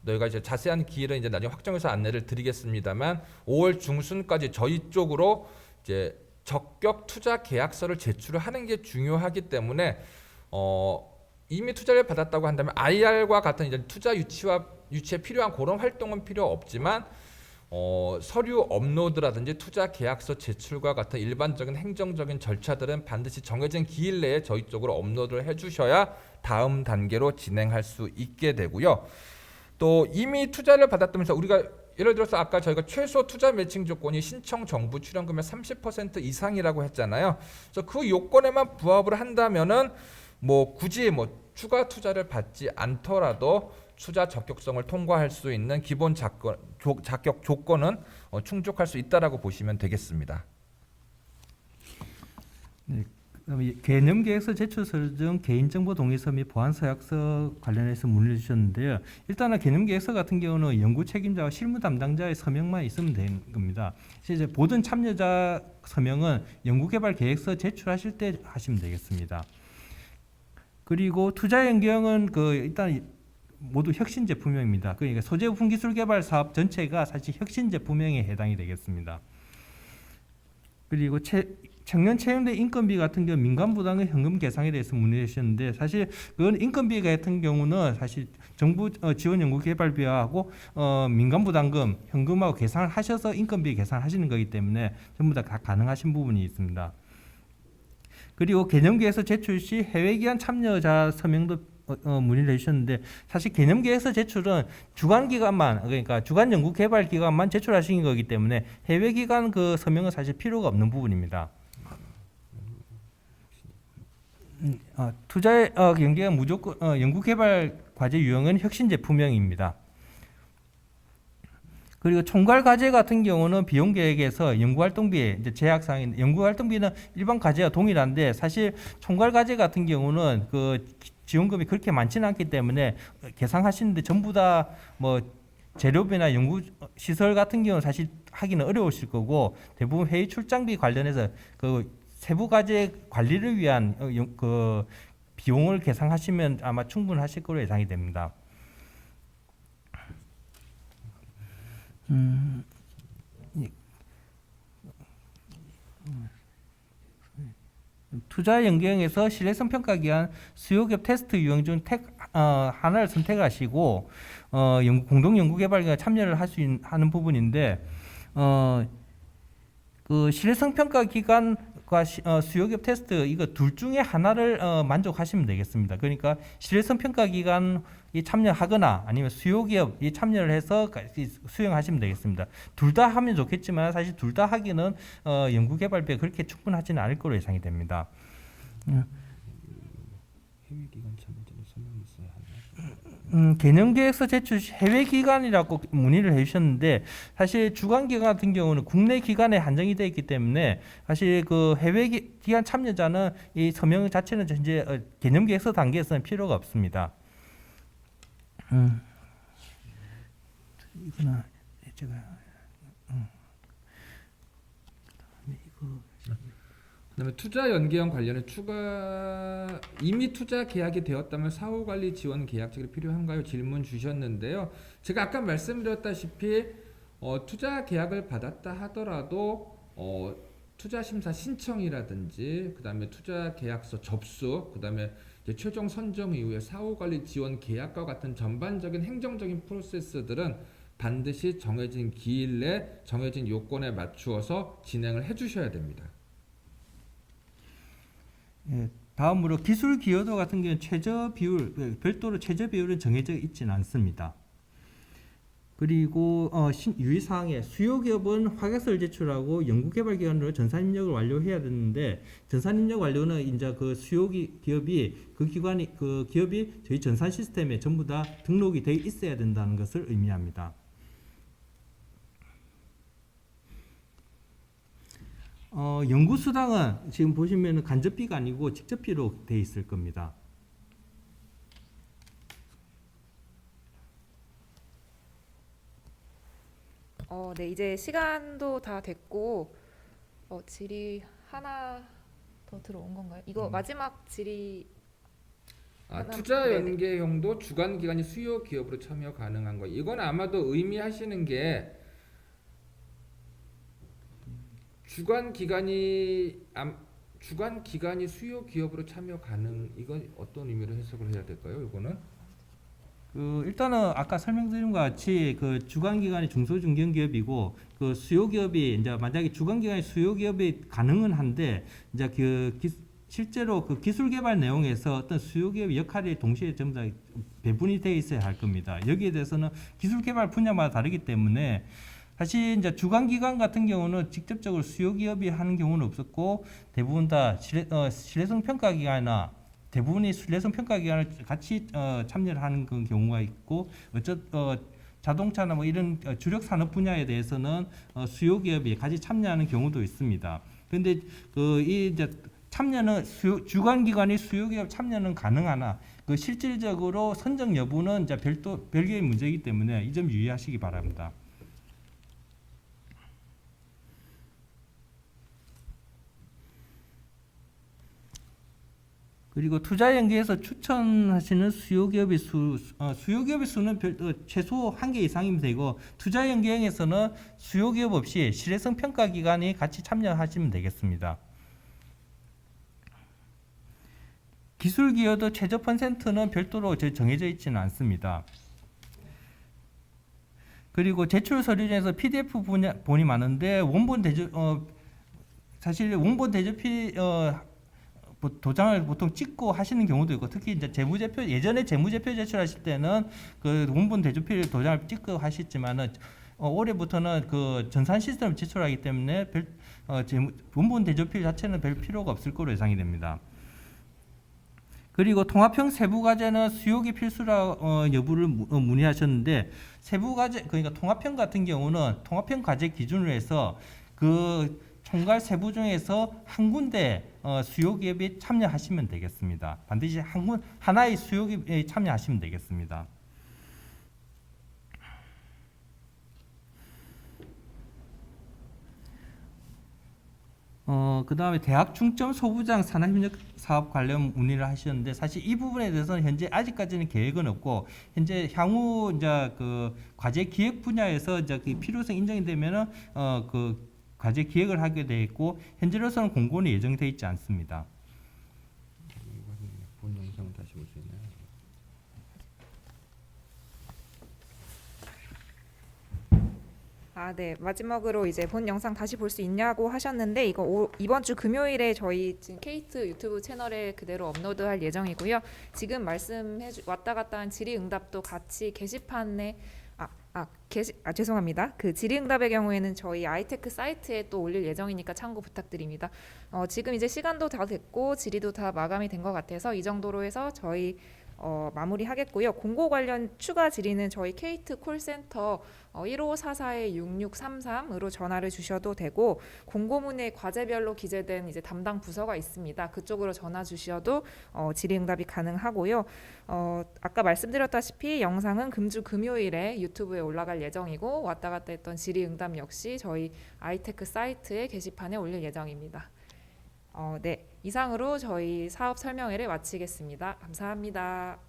저희가 이제 자세한 기일은 이제 나중에 확정해서 안내를 드리겠습니다만 5월 중순까지 저희 쪽으로 이제 적격 투자 계약서를 제출을 하는 게 중요하기 때문에 이미 투자를 받았다고 한다면 IR과 같은 이제 투자 유치에 필요한 그런 활동은 필요 없지만 서류 업로드라든지 투자 계약서 제출과 같은 일반적인 행정적인 절차들은 반드시 정해진 기일 내에 저희 쪽으로 업로드를 해주셔야 다음 단계로 진행할 수 있게 되고요. 또 이미 투자를 받았다면서 우리가 예를 들어서 아까 저희가 최소 투자 매칭 조건이 신청 정부 출연금의 30% 이상이라고 했잖아요. 그래서 그 요건에만 부합을 한다면은 굳이 추가 투자를 받지 않더라도 투자 적격성을 통과할 수 있는 기본 자격 조건은 충족할 수 있다라고 보시면 되겠습니다. 네, 그다음에 개념계획서 제출서 등 개인정보 동의서 및 보안서약서 관련해서 문의를 주셨는데요. 일단은 개념계획서 같은 경우는 연구 책임자와 실무 담당자의 서명만 있으면 되는 겁니다. 이제 모든 참여자 서명은 연구개발 계획서 제출하실 때 하시면 되겠습니다. 그리고 투자 연계형은 그 일단 모두 혁신 제품명입니다. 그러니까 소재 부품 기술 개발 사업 전체가 사실 혁신 제품명에 해당이 되겠습니다. 그리고 청년 채용대 인건비 같은 경우 민간 부담금 현금 계상에 대해서 문의해 주셨는데 사실 그건 인건비 같은 경우는 사실 정부 지원 연구 개발비하고 민간 부담금 현금하고 계산을 하셔서 인건비 계산하시는 거기 때문에 전부 다 가능하신 부분이 있습니다. 그리고 개념계획서 제출 시 해외 기관 참여자 서명도 문의를 해주셨는데 사실 개념계획서 제출은 주관 기관만 그러니까 주관 연구 개발 기관만 제출하시는 거기 때문에 해외 기관 그 서명은 사실 필요가 없는 부분입니다. 투자 연계가 무조건 연구 개발 과제 유형은 혁신 제품명입니다. 그리고 총괄 과제 같은 경우는 비용 계획에서 연구활동비에 이제 제약 사항인 연구활동비는 일반 과제와 동일한데 사실 총괄 과제 같은 경우는 그 지원금이 그렇게 많지는 않기 때문에 계산하시는데 전부 다 뭐 재료비나 연구 시설 같은 경우는 사실 하기는 어려우실 거고 대부분 회의 출장비 관련해서 그 세부 과제 관리를 위한 그 비용을 계산하시면 아마 충분하실 거로 예상이 됩니다. 투자 연계형에서 신뢰성 평가 기한 수요기업 테스트 유형 중 하나를 선택하시고 공동 연구 개발에 참여를 하는 부분인데 그 신뢰성 평가 기관과 수요기업 테스트 이거 둘 중에 하나를 만족하시면 되겠습니다. 그러니까 신뢰성 평가 기관이 참여하거나 아니면 수요기업이 참여를 해서 수행하시면 되겠습니다. 둘 다 하면 좋겠지만 사실 둘 다 하기는 연구개발비가 그렇게 충분하지는 않을 거로 예상이 됩니다. 해외기관 참여자는 서명이 있어야 하나요? 개념계획서 제출 시 해외 기관이라고 문의를 해주셨는데 사실 주관 기관 같은 경우는 국내 기관에 한정이 되어 있기 때문에 사실 그 해외 기관 참여자는 이 서명 자체는 현재 개념계획서 단계에서는 필요가 없습니다. 이거는 제가 그다음에 투자 연계형 관련해 이미 투자 계약이 되었다면 사후 관리 지원 계약책이 필요한가요? 질문 주셨는데요. 제가 아까 말씀드렸다시피 투자 계약을 받았다 하더라도 투자 심사 신청이라든지 그다음에 투자 계약서 접수 그다음에 이제 최종 선정 이후에 사후 관리 지원 계약과 같은 전반적인 행정적인 프로세스들은 반드시 정해진 기일 내 정해진 요건에 맞추어서 진행을 해주셔야 됩니다. 예, 다음으로 기술 기여도 같은 경우는 최저 비율 별도로 최저 비율은 정해져 있지는 않습니다. 그리고 유의사항에 수요기업은 확약서를 제출하고 연구개발기관으로 전산입력을 완료해야 되는데 전산입력 완료는 이제 그 수요기업이 그 기업이 저희 전산 시스템에 전부 다 등록이 되어 있어야 된다는 것을 의미합니다. 연구수당은 지금 보시면 간접비가 아니고 직접비로 되어 있을 겁니다. 네, 이제 시간도 다 됐고 질의 하나 더 들어온 건가요? 이거 마지막 질의 투자 네네. 연계형도 주관 기관이 수요 기업으로 참여 가능한 거. 이건 아마도 의미하시는 게 주관 기관이 수요 기업으로 참여 가능. 이건 어떤 의미로 해석을 해야 될까요? 이거는 일단은 아까 설명드린 것 같이 그 주관기관이 중소중견기업이고 그 수요기업이 이제 만약에 주관기관이 수요기업이 가능은 한데 이제 실제로 그 기술개발 내용에서 어떤 수요기업의 역할이 동시에 전부 다 배분이 되어 있어야 할 겁니다. 여기에 대해서는 기술개발 분야마다 다르기 때문에 사실 이제 주관기관 같은 경우는 직접적으로 수요기업이 하는 경우는 없었고 대부분 다 신뢰성 평가기관이나 대부분이 신뢰성 평가기관을 같이 참여를 하는 그런 경우가 있고 자동차나 뭐 이런 주력 산업 분야에 대해서는 수요기업이 같이 참여하는 경우도 있습니다. 그런데 이제 참여는 주관기관이 수요기업 참여는 가능하나 그 실질적으로 선정 여부는 이제 별개의 문제이기 때문에 이 점 유의하시기 바랍니다. 그리고 투자 연계에서 추천하시는 수요기업의 수요기업의 수는 최소 1개 이상이면 되고 투자 연계형에서는 수요기업 없이 실효성 평가 기관이 같이 참여하시면 되겠습니다. 기술 기여도 최저 퍼센트는 별도로 정해져 있지는 않습니다. 그리고 제출 서류 중에서 PDF 본이 많은데 사실 원본 대조필 도장을 보통 찍고 하시는 경우도 있고, 특히 이제 예전에 재무제표 제출하실 때는 그 원본 대조필 도장을 찍고 하셨지만은 올해부터는 그 전산 시스템을 제출하기 때문에 원본 대조필 자체는 별 필요가 없을 거로 예상이 됩니다. 그리고 통합형 세부과제는 수요기 필수라 여부를 문의하셨는데, 세부과제 그러니까 통합형 같은 경우는 통합형 과제 기준으로 해서 그 총괄 세부 중에서 한 군데 수요기업에 참여하시면 되겠습니다. 반드시 하나의 수요기업에 참여하시면 되겠습니다. 그 다음에 대학 중점 소부장 산학협력 사업 관련 문의를 하셨는데, 사실 이 부분에 대해서는 현재 아직까지는 계획은 없고, 현재 향후 이제 그 과제 기획 분야에서 이제 그 필요성 인정이 되면은 그 과제 기획을 하게 돼 있고, 현재로서는 공고는 예정돼 있지 않습니다. 본 영상을 다시 볼 수 있나요? 네. 마지막으로 이제 본 영상 다시 볼 수 있냐고 하셨는데, 이거 이번 주 금요일에 저희 지금 케이트 유튜브 채널에 그대로 업로드할 예정이고요. 지금 왔다 갔다 한 질의응답도 같이 게시판에 죄송합니다. 그 질의응답의 경우에는 저희 아이테크 사이트에 또 올릴 예정이니까 참고 부탁드립니다. 지금 이제 시간도 다 됐고 질의도 다 마감이 된 것 같아서 이 정도로 해서 저희 마무리하겠고요. 공고 관련 추가 질의는 저희 케이트 콜센터 1544-6633으로 전화를 주셔도 되고, 공고문에 과제별로 기재된 이제 담당 부서가 있습니다. 그쪽으로 전화 주셔도 질의응답이 가능하고요. 아까 말씀드렸다시피 영상은 금주 금요일에 유튜브에 올라갈 예정이고, 왔다 갔다 했던 질의응답 역시 저희 아이테크 사이트의 게시판에 올릴 예정입니다. 네, 이상으로 저희 사업 설명회를 마치겠습니다. 감사합니다.